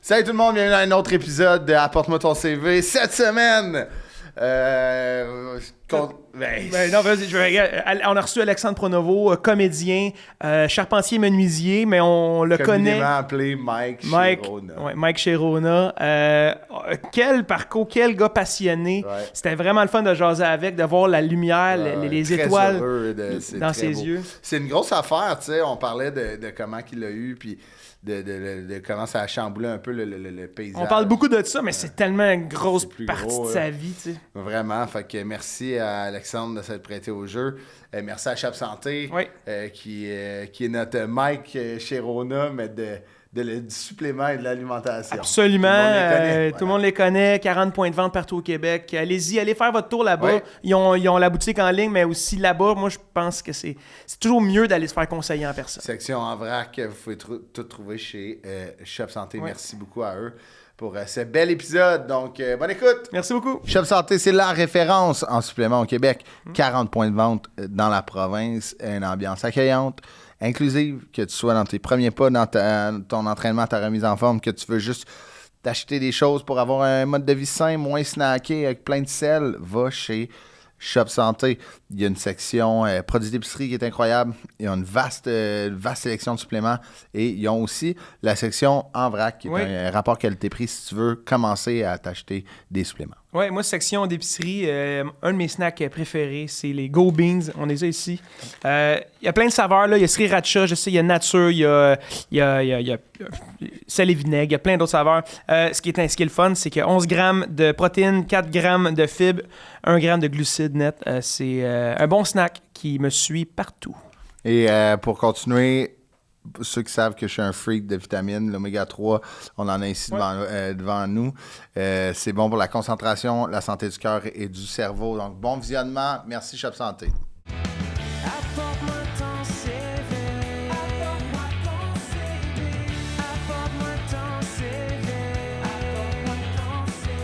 Salut tout le monde, bienvenue dans un autre épisode de Apporte-moi ton CV. Cette semaine, non, vas-y, on a reçu Alexandre Pronovo, comédien, charpentier menuisier, mais on le connaît. Communément appelé Mike Chirona. Ouais, Mike Chirona. Quel parcours, quel gars passionné. Ouais. C'était vraiment le fun de jaser avec, de voir la lumière, les très étoiles c'est dans très ses beau. yeux. C'est une grosse affaire, tu sais. On parlait de comment qu'il l'a eu, puis de comment ça a chamboulé un peu le paysage. On parle beaucoup de ça, mais c'est tellement une grosse partie gros, de sa vie, tu sais. Vraiment, fait que merci à Alexandre de s'être prêté au jeu. Merci à Shop Santé, Oui. qui est notre Mike Chirona, mais du supplément et de l'alimentation. Absolument. Tout Tout le monde les connaît. 40 points de vente partout au Québec. Allez-y, allez faire votre tour là-bas. Ouais. Ils ont la boutique en ligne, mais aussi là-bas, moi, je pense que c'est toujours mieux d'aller se faire conseiller en personne. Section en vrac, vous pouvez tout trouver chez Shop Santé. Ouais. Merci beaucoup à eux pour ce bel épisode. Donc, bonne écoute! Merci beaucoup. Shop Santé, c'est la référence en supplément au Québec. 40 points de vente dans la province, une ambiance accueillante, inclusive, que tu sois dans tes premiers pas dans ton entraînement, ta remise en forme, que tu veux juste t'acheter des choses pour avoir un mode de vie sain, moins snacké, avec plein de sel, va chez Shop Santé. Il y a une section produits d'épicerie qui est incroyable. Ils ont une vaste sélection de suppléments. Et ils ont aussi la section en vrac, qui est un rapport qualité-prix si tu veux commencer à t'acheter des suppléments. Oui, moi, section d'épicerie, un de mes snacks préférés, c'est les Go Beans. On les a ici. Il y a plein de saveurs, là. Il y a sriracha, je sais, il y a nature, il y a sel et vinaigre, il y a plein d'autres saveurs. Ce qui est le fun, c'est que 11 grammes de protéines, 4 grammes de fibres, 1 gramme de glucides net. C'est un bon snack qui me suit partout. Et pour continuer, ceux qui savent que je suis un freak de vitamines, l'oméga 3, on en a ici devant nous. C'est bon pour la concentration, la santé du cœur et du cerveau. Donc, bon visionnement. Merci, Shop Santé. Apporte-moi ton CV. Apporte-moi ton CV. Apporte-moi ton CV. Apporte-moi ton CV.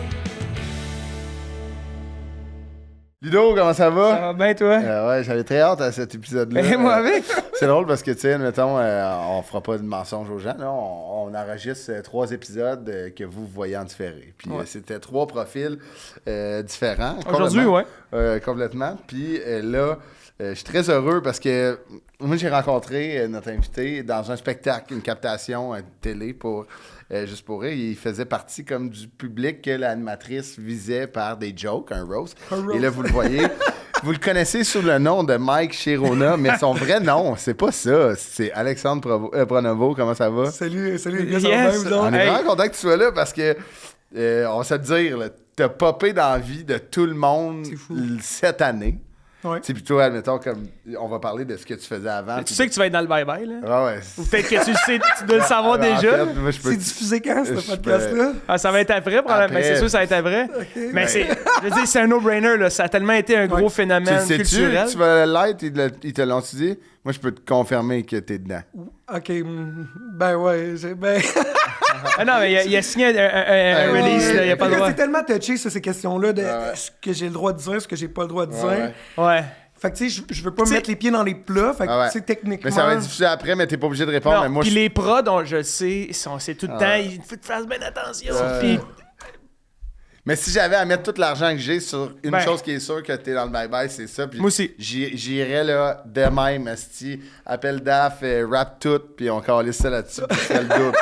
Ludo, comment ça va? Ça va bien, toi? Ouais, j'avais très hâte à cet épisode-là. Et moi avec? C'est drôle parce que, tu sais, mettons, on fera pas de mensonge aux gens. Là. On enregistre 3 épisodes que vous voyez en différé. Puis c'était 3 profils différents. Aujourd'hui, complètement. Puis là, je suis très heureux parce que moi, j'ai rencontré notre invité dans un spectacle, une captation télé pour Juste pour rire. Il faisait partie comme du public que l'animatrice visait par des jokes, un roast. Et là, vous le voyez. Vous le connaissez sous le nom de Mike Chirona, mais son vrai nom, c'est pas ça. C'est Alexandre Pronovo. Comment ça va? Salut les gars, Yes. ça va bien, vous autres? On est vraiment content que tu sois là parce que, on va se le dire, là, t'as popé dans la vie de tout le monde C'est fou. cette année. Ouais. C'est plutôt, admettons, comme on va parler de ce que tu faisais avant. Tu sais que tu vas être dans le bye-bye, là? Ah ouais. Ou peut-être que tu le sais, tu dois le savoir En déjà. fait, moi, je peux- C'est diffusé quand, ce je podcast-là? Ah, ça va être après, probablement. Après. Mais c'est sûr que ça va être après. Mais je veux dire, c'est un no-brainer, là. Ça a tellement été un gros Tu phénomène le sais-tu culturel. que tu vas l'être, ils te l'ont dit? Moi, je peux te confirmer que t'es dedans. OK, ben ouais, Ah non, mais il a signé un release, là. Il a pas le droit. C'est tellement touché, ça, ces questions-là, de Ouais. ce que j'ai le droit de dire, ce que j'ai pas le droit de dire. Ouais. Ouais. Fait que, tu sais, je veux pas me T'sais- mettre les pieds dans les plats. Fait que, Ah ouais. tu sais, techniquement... Mais ça va être diffusé après, mais t'es pas obligé de répondre. mais Non, moi, puis je... les prods, dont je sais, c'est tout le temps, il faut que tu fasses bien attention. Puis Mais si j'avais à mettre tout l'argent que j'ai sur une Ben. chose qui est sûre que t'es dans le bye-bye, c'est ça. Puis Moi aussi. J'irais là, de même, asti, appelle DAF, rap tout, puis on calisse ça là-dessus, puis je ferais le double.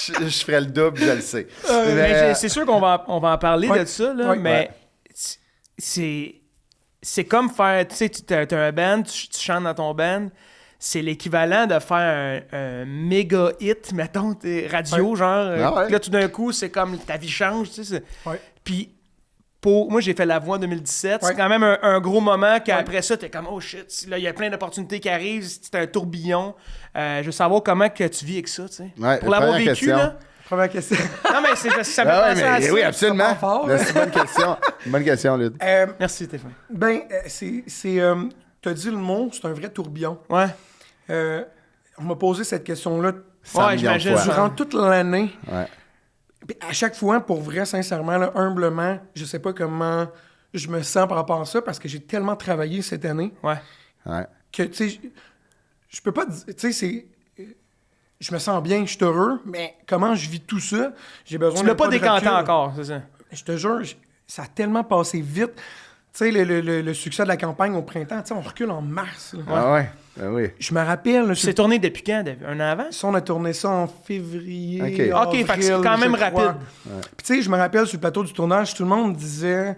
Je ferais le double, je le sais. mais c'est sûr qu'on va en parler Ouais. de ça, là, Ouais. mais c'est comme faire, tu sais, t'as un band, tu chantes dans ton band, c'est l'équivalent de faire un méga hit, mettons, radio, Ouais. genre. Ah ouais. Là, tout d'un coup, c'est comme ta vie change, tu sais. Ouais. Puis, moi, j'ai fait La Voix en 2017. Ouais. C'est quand même un gros moment qu'après ça, t'es comme, oh shit, là, il y a plein d'opportunités qui arrivent, c'est un tourbillon. Je veux savoir comment que tu vis avec ça, tu sais. Ouais, Pour l'avoir première vécu, question. là. Première question. Non, mais c'est parce que ça me Ah ouais, fait penser à mais ça. oui, absolument. Ça part fort, Là, hein. c'est une bonne question. Une bonne question, Lud. Merci, Stéphane. T'as dit le mot, c'est un vrai tourbillon. Ouais. On m'a posé cette question-là 100 Ouais, millions de j'imagine fois. ça. durant toute l'année. Ouais. Puis à chaque fois, pour vrai, sincèrement, là, humblement, je sais pas comment je me sens par rapport à ça parce que j'ai tellement travaillé cette année Ouais. Ouais. que, tu sais, je peux pas dire, tu sais, c'est... je me sens bien, je suis heureux, mais comment je vis tout ça? J'ai besoin Tu d'un l'as pas de décanté recul. encore, c'est ça? Je te jure, ça a tellement passé vite. Tu sais, le succès de la campagne au printemps, tu sais, on recule en mars. Là. Ah ouais, ah oui. Je me rappelle, là, C'est tourné depuis quand? Un an avant? ça, on a tourné ça en février. Ok. avril, Ok, fait que c'est quand même je crois. rapide. Puis tu sais, je me rappelle sur le plateau du tournage, tout le monde disait...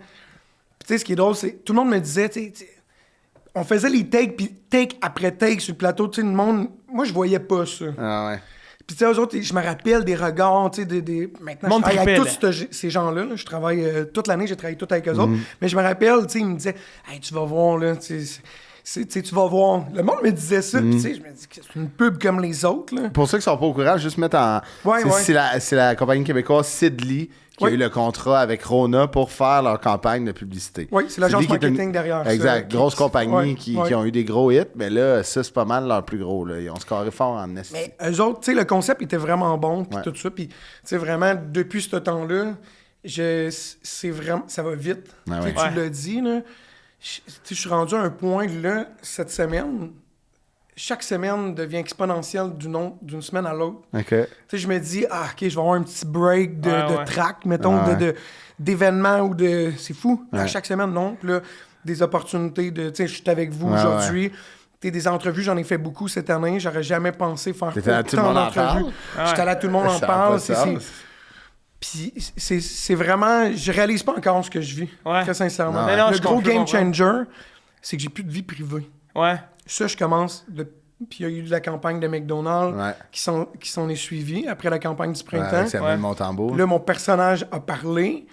Puis tu sais, ce qui est drôle, c'est... Tout le monde me disait, tu sais, on faisait les takes, puis take après take sur le plateau, tu sais, le monde... Moi, je voyais pas ça. Ah ouais. Puis tu sais, eux autres, je me rappelle des regards, tu sais, maintenant, Monde je travaille avec tripait, tous ces gens-là. Là. Je travaille toute l'année, j'ai travaillé tout avec eux autres. Mais je me rappelle, tu sais, ils me disaient, hey, tu vas voir, là, tu sais, tu vas voir. Le monde me disait ça, puis tu sais, je me dis que c'est une pub comme les autres, là. Pour ceux qui sont pas au courant, juste mettre en. Ouais, c'est, ouais. c'est la compagnie québécoise Sidley qui a eu le contrat avec Rona pour faire leur campagne de publicité. Oui, c'est l'agence Sidley qui est marketing derrière ça, Exact. qui- Grosse compagnie ouais, qui ouais. ont eu des gros hits, mais là, ça, c'est pas mal leur plus gros. Là. Ils ont scoré fort en esti. Mais eux autres, tu sais, le concept était vraiment bon, puis Ouais. tout ça. Puis, tu sais, vraiment, depuis ce temps-là, c'est vraiment... Ça va vite. Ah Tu sais, ouais. tu l'as dit, là. Tu sais, je suis rendu à un point, là, cette semaine... Chaque semaine devient exponentielle d'une semaine à l'autre. OK. Tu sais, je me dis, ah, OK, je vais avoir un petit break de Ouais. track, mettons, Ouais. d'événements ou de... C'est fou. À Ouais. chaque semaine, non. Puis là, des opportunités de... Tu sais, je suis avec vous Ouais, aujourd'hui. Tu sais, des entrevues, j'en ai fait beaucoup cette année. J'aurais jamais pensé faire T'étais à Tout le monde en parle? J'étais allé à Tout le monde en Ça a parle. pas de sens. Puis c'est vraiment... Je réalise pas encore ce que je vis, Ouais. très sincèrement. Non. Mais non, Le je gros comprends, game je comprends. changer, c'est que j'ai plus de vie privée. Ouais. Ça, je commence... Puis il y a eu de la campagne de McDonald's Ouais. qui s'en est suivie après la campagne du printemps. Avec Samuel Montembeau. Là, mon personnage a parlé.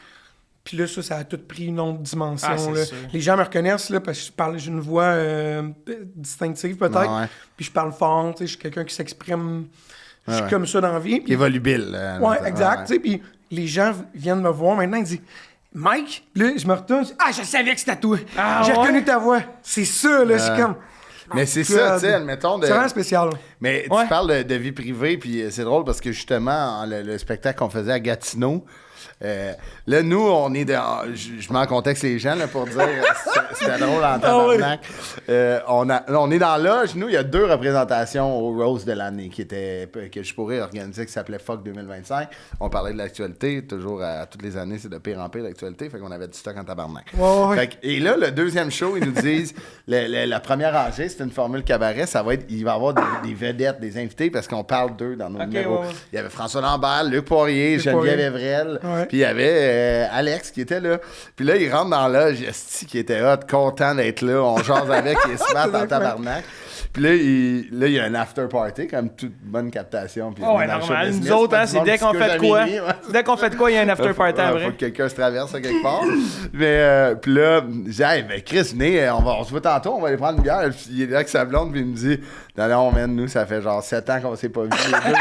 Puis là, ça a tout pris une autre dimension. Ah, c'est là. sûr. Les gens me reconnaissent là, parce que j'ai une voix distinctive, peut-être. Ah ouais. Puis je parle fort. Tu sais, je suis quelqu'un qui s'exprime. Je suis ouais. comme ça dans la vie. Puis, Volubile. ouais, exact. Tu sais, puis les gens viennent me voir maintenant. Ils disent Mike, puis là, je me retourne. Je dis, ah, je savais que c'était toi. Ah, J'ai ouais? reconnu ta voix. C'est ça, là. Je suis comme. Mais c'est God. ça, tu sais, admettons. C'est vraiment spécial. Mais Ouais. tu parles de vie privée, puis c'est drôle parce que justement, le spectacle qu'on faisait à Gatineau, là, nous, on est dans. Je mets en contexte les gens là, pour dire. C'était drôle en tabarnak. On est dans l'âge. Nous, il y a 2 représentations au Rose de l'année que je pourrais organiser qui s'appelait Fuck 2025. On parlait de l'actualité. Toujours à toutes les années, c'est de pire en pire l'actualité. Fait qu'on avait du stock en tabarnak. Ouais. Fait que- et là, le deuxième show, ils nous disent la première rangée, c'est une formule cabaret. Il va y avoir des vedettes, des invités parce qu'on parle d'eux dans nos Ok, numéros. ouais. Il y avait François Lambert, Luc Poirier, Luc Geneviève Poirier. Evrel. Ouais. Puis il y avait Alex qui était là. Puis là, il rentre dans l'âge, esti qui était hot, content d'être là. On jase avec, il est smart en tabarnak. Puis là, il y a un after party, comme toute bonne captation. Puis Oh, ouais, dans le show normal. business, Nous autres, pas hein, du c'est monde dès qui qu'on se fait de couche à quoi. minuit, ouais. Dès qu'on fait de quoi, il y a un after party Faut après. que quelqu'un se traverse à quelque part. Mais, puis là, je dis, hey, ben Chris, venez, on se voit tantôt, on va aller prendre une bière. Puis il est là avec sa blonde, puis il me dit, non, man, nous, ça fait genre 7 ans qu'on s'est pas vus. Les deux.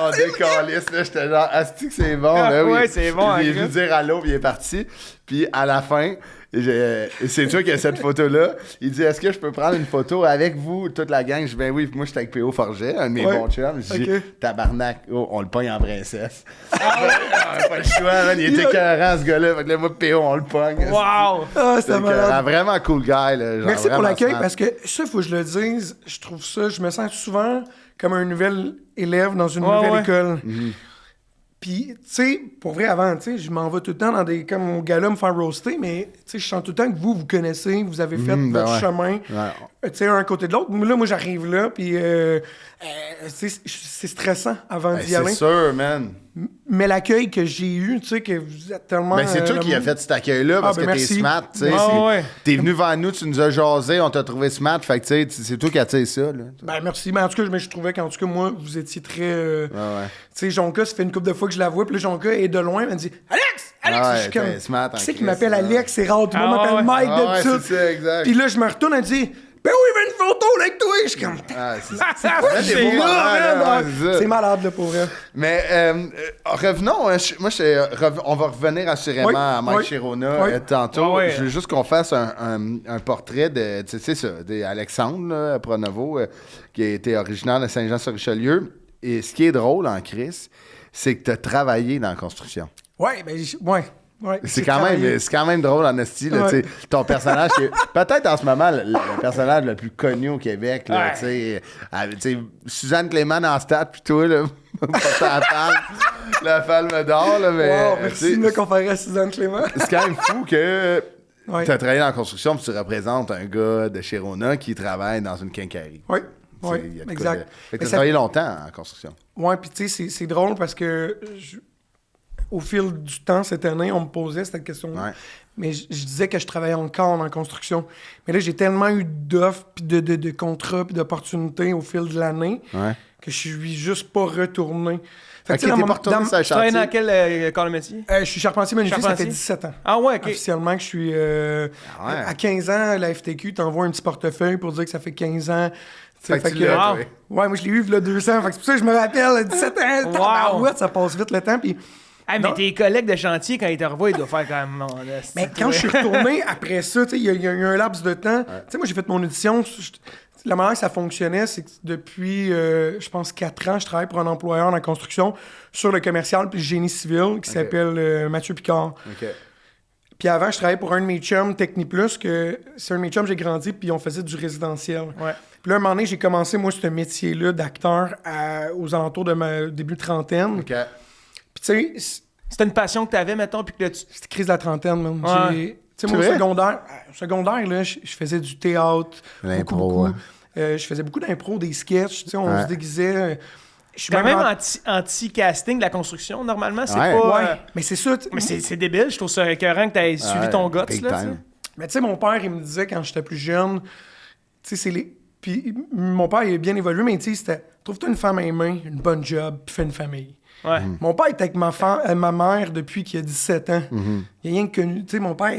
On décalisse, là, j'étais genre, asti que c'est bon, là, oui. Ouais, c'est bon, Il est hein, venu Chris. dire allô, puis il est parti. Puis à la fin, c'est sûr qu'il y a cette photo-là. Il dit, est-ce que je peux prendre une photo avec vous, toute la gang? Je dis, ben oui, puis moi, j'étais avec P.O. Forget, un de mes Ouais. bons chums. Je dis, Ok. tabarnak, oh, on le pogne en princesse. Pas le choix, man. Il était écœurant, ce gars-là. Fait que là, moi, P.O., on le pogne. Wow! Ah, C'est c'était écœurant. malade. Vraiment cool guy, là. Genre, Merci pour vraiment l'accueil smart. parce que ça, faut que je le dise. Je trouve ça, je me sens souvent comme un nouvel élève dans une Ouais, nouvelle ouais. école. Puis, tu sais, pour vrai, avant, tu sais, je m'en vais tout le temps dans des, comme au gala me faire roaster, mais, tu sais, je sens tout le temps que vous connaissez, vous avez fait ben votre ouais. chemin, Ouais. tu sais, un côté de l'autre. Là, moi, j'arrive là, puis, tu sais, c'est stressant avant Ben, d'y aller. c'est sûr, man. Mais l'accueil que j'ai eu, tu sais, que vous êtes tellement... Ben, c'est toi le qui as monde- fait cet accueil-là parce ben, que t'es merci. smart, tu sais. Ah, c'est- ouais. T'es venu vers nous, tu nous as jasé, on t'a trouvé smart. Fait que, tu sais, c'est toi qui as tiré ça, là. Ben, merci. Mais en tout cas, je trouvais qu'en tout cas, moi, vous étiez très... ouais. Tu sais, Jonka, ça fait une couple de fois que je la vois, puis là, Jonka est de loin, elle me dit « Alex! Alex! Ah ouais, Je suis comme... t'es smart en Qui c'est qui Christ, m'appelle là. Alex? C'est rare, tout le monde Ah, m'appelle ouais. Mike Ah ouais, d'habitude. c'est ça, exact. Puis là, je me retourne, elle dit « Ben oui, il veut une photo là, avec toi! » Je suis comme... Ah, c'est Ouais, des c'est beaux moments, là, là, ouais, c'est ça. c'est malade, là, pour vrai. Mais revenons, on va revenir assurément Oui, à Mike oui, Chirona oui. tantôt. Ouais, ouais. Je veux juste qu'on fasse un portrait de, tu sais ça, d'Alexandre là, Pronovo, qui a été originaire de Saint-Jean-sur-Richelieu. Et ce qui est drôle en Chris, c'est que tu as travaillé dans la construction. Ouais, ben, ouais. Ouais, C'est j'ai quand travaillé. même, c'est quand même drôle en esti, là, Ouais. tu sais, ton personnage qui est peut-être en ce moment le personnage le plus connu au Québec, là, Ouais. tu sais, Suzanne Clément dans Stade plutôt, là, pas la palme d'or, là, mais Wow, tu merci sais, de me comparer à Suzanne Clément. c'est quand même fou que Ouais. tu as travaillé dans la construction puis tu représentes un gars de chez Rona qui travaille dans une quincaillerie. Oui, Tu sais, oui, il y a de quoi exact. de- Fait que Mais tu as ça- travaillé longtemps en construction. Ouais, puis tu sais, c'est drôle parce que au fil du temps, cette année, on me posait cette question-là. Ouais. Mais je disais que je travaillais encore en construction. Mais là, j'ai tellement eu d'offres, puis de contrats, puis d'opportunités au fil de l'année Ouais. que je suis juste pas retourné. Fait Ok, que, tu sais, t'es dans pas mon- retourné dans- sur le Tu travailles chantier. dans quel corps de métier? Je suis charpentier menuisier, ça fait Charpentier? 17 ans. Ah ouais, OK. Officiellement que je suis... Ah ouais. À 15 ans, la FTQ t'envoie un petit portefeuille pour dire que ça fait 15 ans. Tu sais, Fait que tu l'as, wow. toi. Ouais, moi je l'ai eu il y a 200. Fait que c'est pour ça que je me rappelle, 17 ans, Wow. tabarouette, ça passe vite le temps. Puis, Ah, mais Non. tes collègues de chantier, quand ils te revoient, ils doivent faire quand même... mais quand je suis retourné après ça, tu sais, il y a eu un laps de temps. Tu sais, moi j'ai fait mon audition. La manière que ça fonctionnait, c'est que depuis, je pense, 4 ans, je travaille pour un employeur en construction sur le commercial puis le génie civil qui s'appelle Mathieu Picard. OK. Puis avant, je travaillais pour un de mes chums, Techniplus, que c'est un de mes chums, j'ai grandi, puis on faisait du résidentiel. Ouais. Puis là, un moment donné, j'ai commencé, moi, ce métier-là d'acteur aux alentours de ma début de trentaine. OK. Puis tu sais, C'était une passion que t'avais, mettons, puis que là, tu... c'était crise de la trentaine, man. Ouais. Tu sais, moi, C'est au vrai? secondaire, là, je faisais du théâtre. L'impro, beaucoup. ouais. Je faisais beaucoup d'impro, des sketchs, tu sais, on Ouais. se déguisait. Je suis quand même en- anti-casting de la construction, normalement, c'est Ouais. pas... Ouais, mais c'est ça. Mais c'est débile, je trouve ça écœurant que t'aies suivi Ouais, ton guts, big là, time. tu sais. Mais tu sais, mon père, il me disait quand j'étais plus jeune, tu sais, c'est les. Puis mon père, il a bien évolué, mais tu sais, c'était trouve-toi une femme à les mains, une bonne job, puis fais une famille. Ouais. Mon père était avec ma mère depuis qu'il a 17 ans. Il a rien que connu. Tu sais, mon père.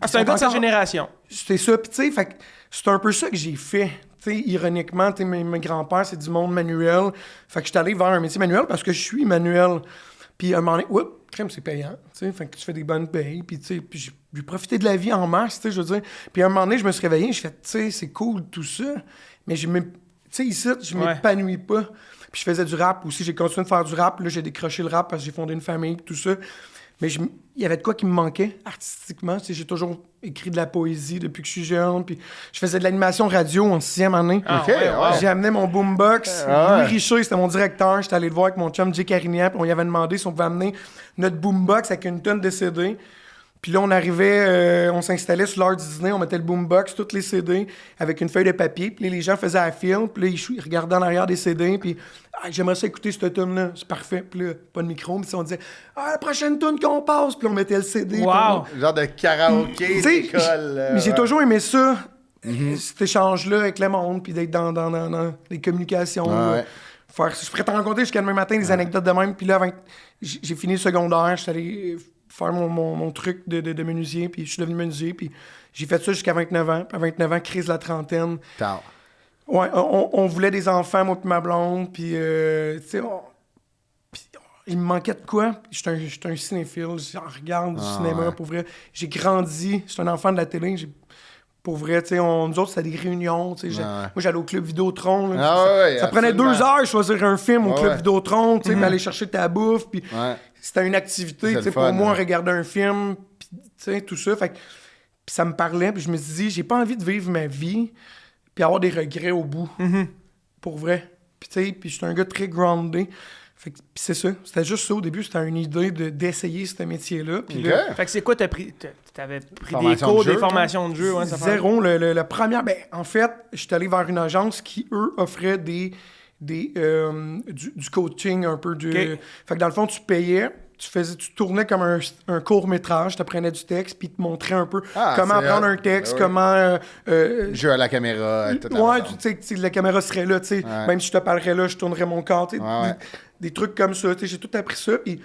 Ah, c'est un gars de sa encore- génération. C'était ça. Puis, tu sais, fait que c'est un peu ça que j'ai fait. Tu sais, ironiquement, tu sais, mes grands-pères, c'est du monde manuel. Fait que je suis allé vers un métier manuel parce que je suis manuel. Puis, à un moment donné, oups, crème, c'est payant. Tu sais, fait que tu fais des bonnes payes. Puis, tu sais, puis j'ai profité de la vie en masse, tu sais, je veux dire. Puis, à un moment donné, je me suis réveillé, je fais, tu sais, c'est cool tout ça. Mais tu sais, ici, je Ouais. m'épanouis pas. Puis, je faisais du rap aussi. J'ai continué de faire du rap. Là, j'ai décroché le rap parce que j'ai fondé une famille, puis tout ça. Mais il y avait de quoi qui me manquait artistiquement. Tu sais, j'ai toujours écrit de la poésie depuis que je suis jeune. Puis je faisais de l'animation radio en 6e année. Ah, OK, ouais, wow. J'ai amené mon boombox. Ah ouais. Louis Richer, c'était mon directeur. J'étais allé le voir avec mon chum Jay Carignan. Puis on lui avait demandé si on pouvait amener notre boombox avec une tonne de CD. Puis là, on arrivait, on s'installait sur l'heure du dîner, on mettait le boombox, toutes les CD, avec une feuille de papier. Puis là, les gens faisaient la file, puis là, ils regardaient en arrière des CD, puis ah, j'aimerais ça écouter cette tune-là, c'est parfait. Puis là, pas de micro, mais si on disait la prochaine tune qu'on passe, puis on mettait le CD. puis Wow! Genre de karaoké Tu sais, d'école. mais j'ai ouais. toujours aimé ça, cet échange-là avec le monde, puis d'être dans les communications. Ouais, là. Je pourrais te raconter jusqu'à demain matin des anecdotes de même. Puis là, j'ai fini le secondaire, je suis allé faire mon truc de menuisier, puis je suis devenu menuisier, puis j'ai fait ça jusqu'à 29 ans. Puis à 29 ans, crise de la trentaine. Tard. Ouais, on voulait des enfants, moi puis ma blonde, puis tu sais, il me manquait de quoi. J'étais un cinéphile, je regarde du cinéma, ouais. pour vrai. J'ai grandi, j'étais un enfant de la télé, pour vrai, tu sais, nous autres, c'était des réunions, tu sais. Ouais. Moi, j'allais au Club Vidéotron, là, Ah ça, ouais, ça prenait absolument. 2 heures de choisir un film au Ouais, Club ouais. Vidéotron, tu sais, puis aller chercher ta bouffe, puis Ouais. c'était une activité, C'est tu sais, le pour fun, moi, hein. regarder un film, puis tu sais, tout ça, fait que puis ça me parlait, puis je me suis dit, j'ai pas envie de vivre ma vie, puis avoir des regrets au bout, pour vrai. Puis tu sais, puis j'étais un gars très groundé, fait que puis c'est ça, c'était juste ça au début, c'était une idée d'essayer ce métier-là, puis OK. là, Fait que c'est quoi, t'avais pris des Formation cours, de jeu, des formations de jeu, ouais, ça fait... zéro, la première, ben en fait, je suis allé vers une agence qui, eux, offrait du coaching un peu, OK. fait que dans le fond, tu payais, tu tournais comme un court-métrage, tu apprenais du texte, puis tu montrais un peu Ah, comment c'est apprendre hot. un texte, Ben oui. comment... Jeu à la caméra. toute la ouais, patente. tu sais, la caméra serait là, tu sais. Ouais. Même si je te parlerais là, je tournerais mon corps, tu sais. Ouais, ouais. Des trucs comme ça, tu sais. J'ai tout appris ça, puis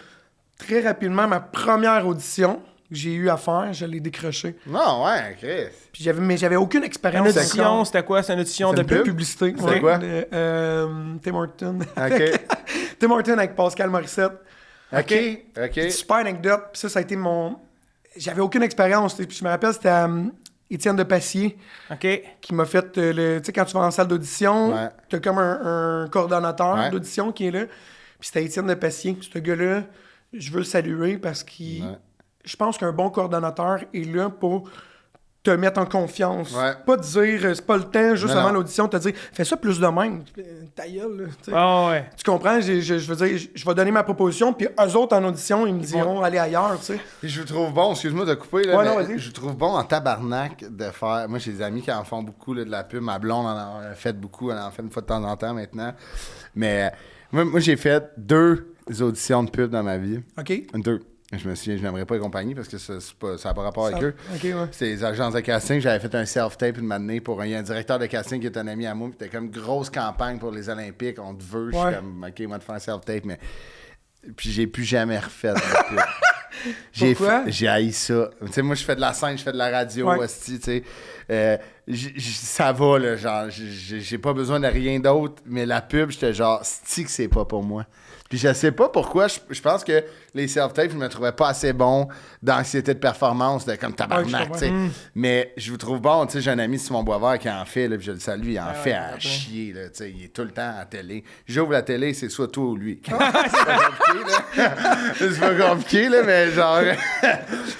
très rapidement, ma première audition que j'ai eu à faire, je l'ai décrochée. Non, ouais, Chris. Puis j'avais aucune Une expérience. audition, encore. c'était quoi? C'est une audition C'est de une De pub? publicité. C'est ouais. quoi? Tim Hortons. OK. Tim Hortons avec Pascal Morissette. OK. OK. Super anecdote. Puis ça a été mon... J'avais aucune expérience. Puis je me rappelle, c'était Étienne de Passier OK. qui m'a fait le... Tu sais, quand tu vas en salle d'audition, Ouais. t'as comme un coordonnateur Ouais. d'audition qui est là. Puis c'était Étienne de Passier. Ce gars-là, je veux le saluer parce qu'il... Ouais. je pense qu'un bon coordonnateur est là pour te mettre en confiance. Ouais. Pas te dire, c'est pas le temps, juste Non, avant non. l'audition, te dire, fais ça plus de même. Ta gueule, là. Tu sais. Ah ouais. Tu comprends? Je veux dire, je vais donner ma proposition, puis eux autres en audition, ils me diront, allez ailleurs, tu sais. Puis je vous trouve bon, excuse-moi de couper, là, Ouais, mais non, vas-y. je vous trouve bon en tabarnak de faire. Moi, j'ai des amis qui en font beaucoup là, de la pub. Ma blonde en a fait beaucoup, elle en fait une fois de temps en temps maintenant. Mais moi j'ai fait 2 auditions de pub dans ma vie. OK? 2. Je me souviens, je n'aimerais pas les compagnies parce que ça n'a pas rapport avec eux. OK, ouais. C'est les agences de casting. J'avais fait un self-tape une matinée pour il y a un directeur de casting qui est un ami à moi. Puis c'était comme grosse campagne pour les Olympiques. On te veut. Je suis Ouais. comme, OK, moi, te faire un self-tape. Mais... Puis j'ai plus jamais refait de pub. Pourquoi? J'ai haï ça. Tu sais, moi, je fais de la scène, je fais de la radio, Ouais. hostie, tu sais. Ça va, là, genre, j'ai pas besoin de rien d'autre. Mais la pub, j'étais genre, que c'est pas pour moi. Puis je sais pas pourquoi, je pense que les self-tapes, je me trouvais pas assez bon d'anxiété de performance, de comme tabarnak, tu sais. Mais je vous trouve bon, tu sais, j'ai un ami, Simon Boisvert, qui en fait, là, puis je le salue, il en fait à chier, là, tu sais. Il est tout le temps à la télé. J'ouvre la télé, c'est soit toi ou lui. C'est pas compliqué, là. C'est pas compliqué, là, mais genre...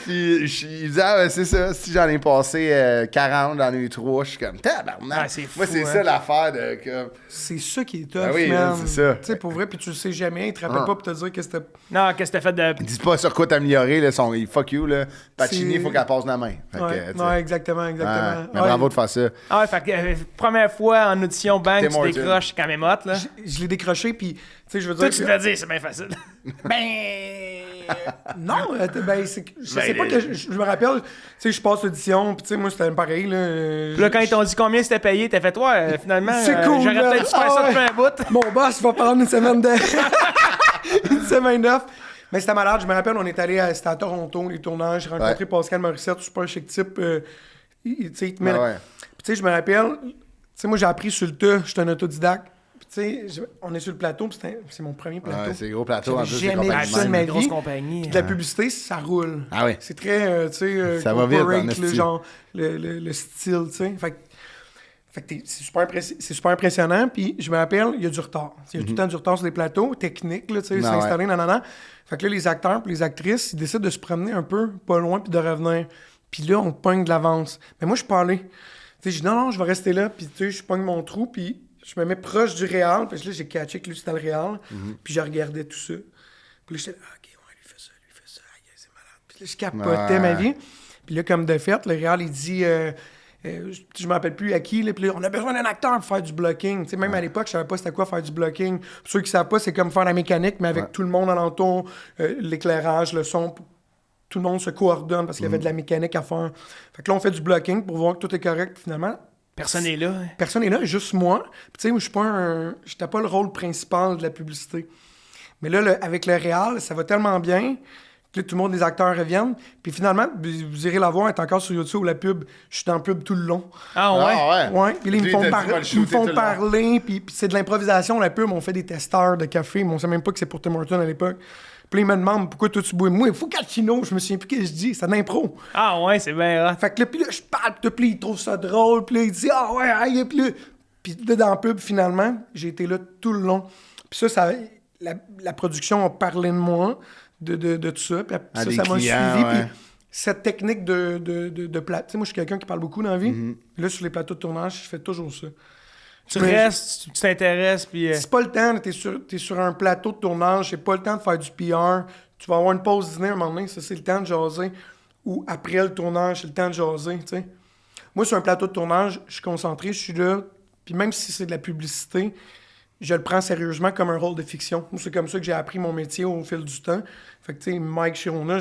puis il disait, ah, ouais, c'est ça, si j'en ai passé 40, j'en ai eu 3, je suis comme, tabarnak. Ah, c'est fou, moi, c'est hein. ça l'affaire de... Comme... C'est ça qui est tough, Ah oui, man. c'est ça. Tu sais, pour vrai, puis tu le sais jamais, ils te rappellent Ah. pas pour te dire que c'était... Non, qu'est-ce que t'as fait de. Dis pas sur quoi t'améliorer, là, fuck you, là. Pacini, C'est- faut qu'elle passe la main. Fait que, Ouais, tu sais. ouais, exactement. Ouais, mais Ouais. bravo de faire ça. Ah ouais, fait que première fois en audition, bang, Tim tu Hortons. décroches quand même hot, là. Je l'ai décroché, puis, tu sais, je veux Toi, dire... tu te fais dire, c'est bien facile. Non, ben, c'est que- je sais Ben, pas que... Je me rappelle, tu sais, je passe l'audition, puis tu sais, moi, c'était pareil, là. Puis là, quand ils t'ont dit combien c'était payé, t'as fait, ouais, finalement, C'est cool, j'aurais là. peut-être dû faire Ah ça ouais. depuis un bout. Mon boss va prendre une semaine de... une semaine d'off. Mais c'était malade. Je me rappelle, on est allé c'était à Toronto, les tournages. J'ai rencontré Pascal Morissette, super chic type. Tu sais, il te met... Ah ouais. Puis tu sais, je me rappelle... Tu sais, moi, j'ai appris sur le tas. J'étais un autodidacte. Puis tu sais, on est sur le plateau. Puis c'est mon premier plateau. Ouais, c'est gros plateau en J'avais plus. c'est jamais compagnie vu ça de même. ma Grosse vie. compagnie. Puis de la publicité, ça roule. Ah oui. C'est très, tu sais, Ça va vite, corporate, en le esti. genre, le style, tu sais. Fait que c'est super impressionnant. Puis je me rappelle, il y a du retard. Il y a tout le temps du retard sur les plateaux, techniques, là, tu sais, Ah s'installer, nanana. Fait que là, les acteurs puis les actrices, ils décident de se promener un peu pas loin puis de revenir. Puis là, on pogne de l'avance. Mais moi, je suis pas allé. Tu sais, je dis non, je vais rester là. Puis tu sais, je pogne mon trou. Puis je me mets proche du réal. Puis là, j'ai catché que lui, c'était le réal. Puis je regardais tout ça. Puis là, j'étais là, OK, ouais, lui fait ça. Aïe, c'est malade. Puis là, je capotais Ouais. ma vie. Puis là, comme de fait, le réal, il dit... je me rappelle plus à qui, là, puis là, on a besoin d'un acteur pour faire du blocking. Tu sais, même à l'époque, je savais pas c'était quoi faire du blocking. Pour ceux qui savent pas, c'est comme faire la mécanique, mais avec tout le monde alentour, l'éclairage, le son, tout le monde se coordonne parce qu'il y avait de la mécanique à faire. Fait que là, on fait du blocking pour voir que tout est correct, finalement. Personne n'est là. Personne n'est là, juste moi. Puis tu sais, moi, j'étais pas le rôle principal de la publicité. Mais là, avec le réal, ça va tellement bien que là, tout le monde, les acteurs reviennent. Puis finalement, vous irez la voir, elle est encore sur YouTube, la pub. Je suis dans la pub tout le long. Ah ouais? Ah ouais. Ouais, puis là, ils me Lui, font, il t'a dit, va le ils me shooter font tout le long. parler, puis c'est de l'improvisation, la pub. On fait des testeurs de café, mais on sait même pas que c'est pour Tim Hortons à l'époque. Puis là, ils me demandent pourquoi toi tu bois. Moi, il faut Cappuccino, je me souviens plus ce que je dis, c'est de l'impro. Ah ouais, c'est bien hot. Fait que là, puis là, je parle, puis là, il trouve ça drôle, puis là, il dit, ah ouais, aïe, puis là, dans la pub, finalement, j'ai été là tout le long. Puis ça la production a parlé de moi, de tout ça, puis Ah, ça des m'a clients, suivi, ouais. puis cette technique de plat. Tu sais, moi, je suis quelqu'un qui parle beaucoup dans la vie. Là, sur les plateaux de tournage, je fais toujours ça. Tu Mais- restes, tu t'intéresses, puis. C'est pas le temps, là, t'es sur un plateau de tournage, c'est pas le temps de faire du PR. Tu vas avoir une pause dîner un moment donné, ça c'est le temps de jaser. Ou après le tournage, c'est le temps de jaser, tu sais. Moi, sur un plateau de tournage, je suis concentré, je suis là, puis même si c'est de la publicité, je le prends sérieusement comme un rôle de fiction. Moi, c'est comme ça que j'ai appris mon métier au fil du temps. Fait que, tu sais, Mike Chirona,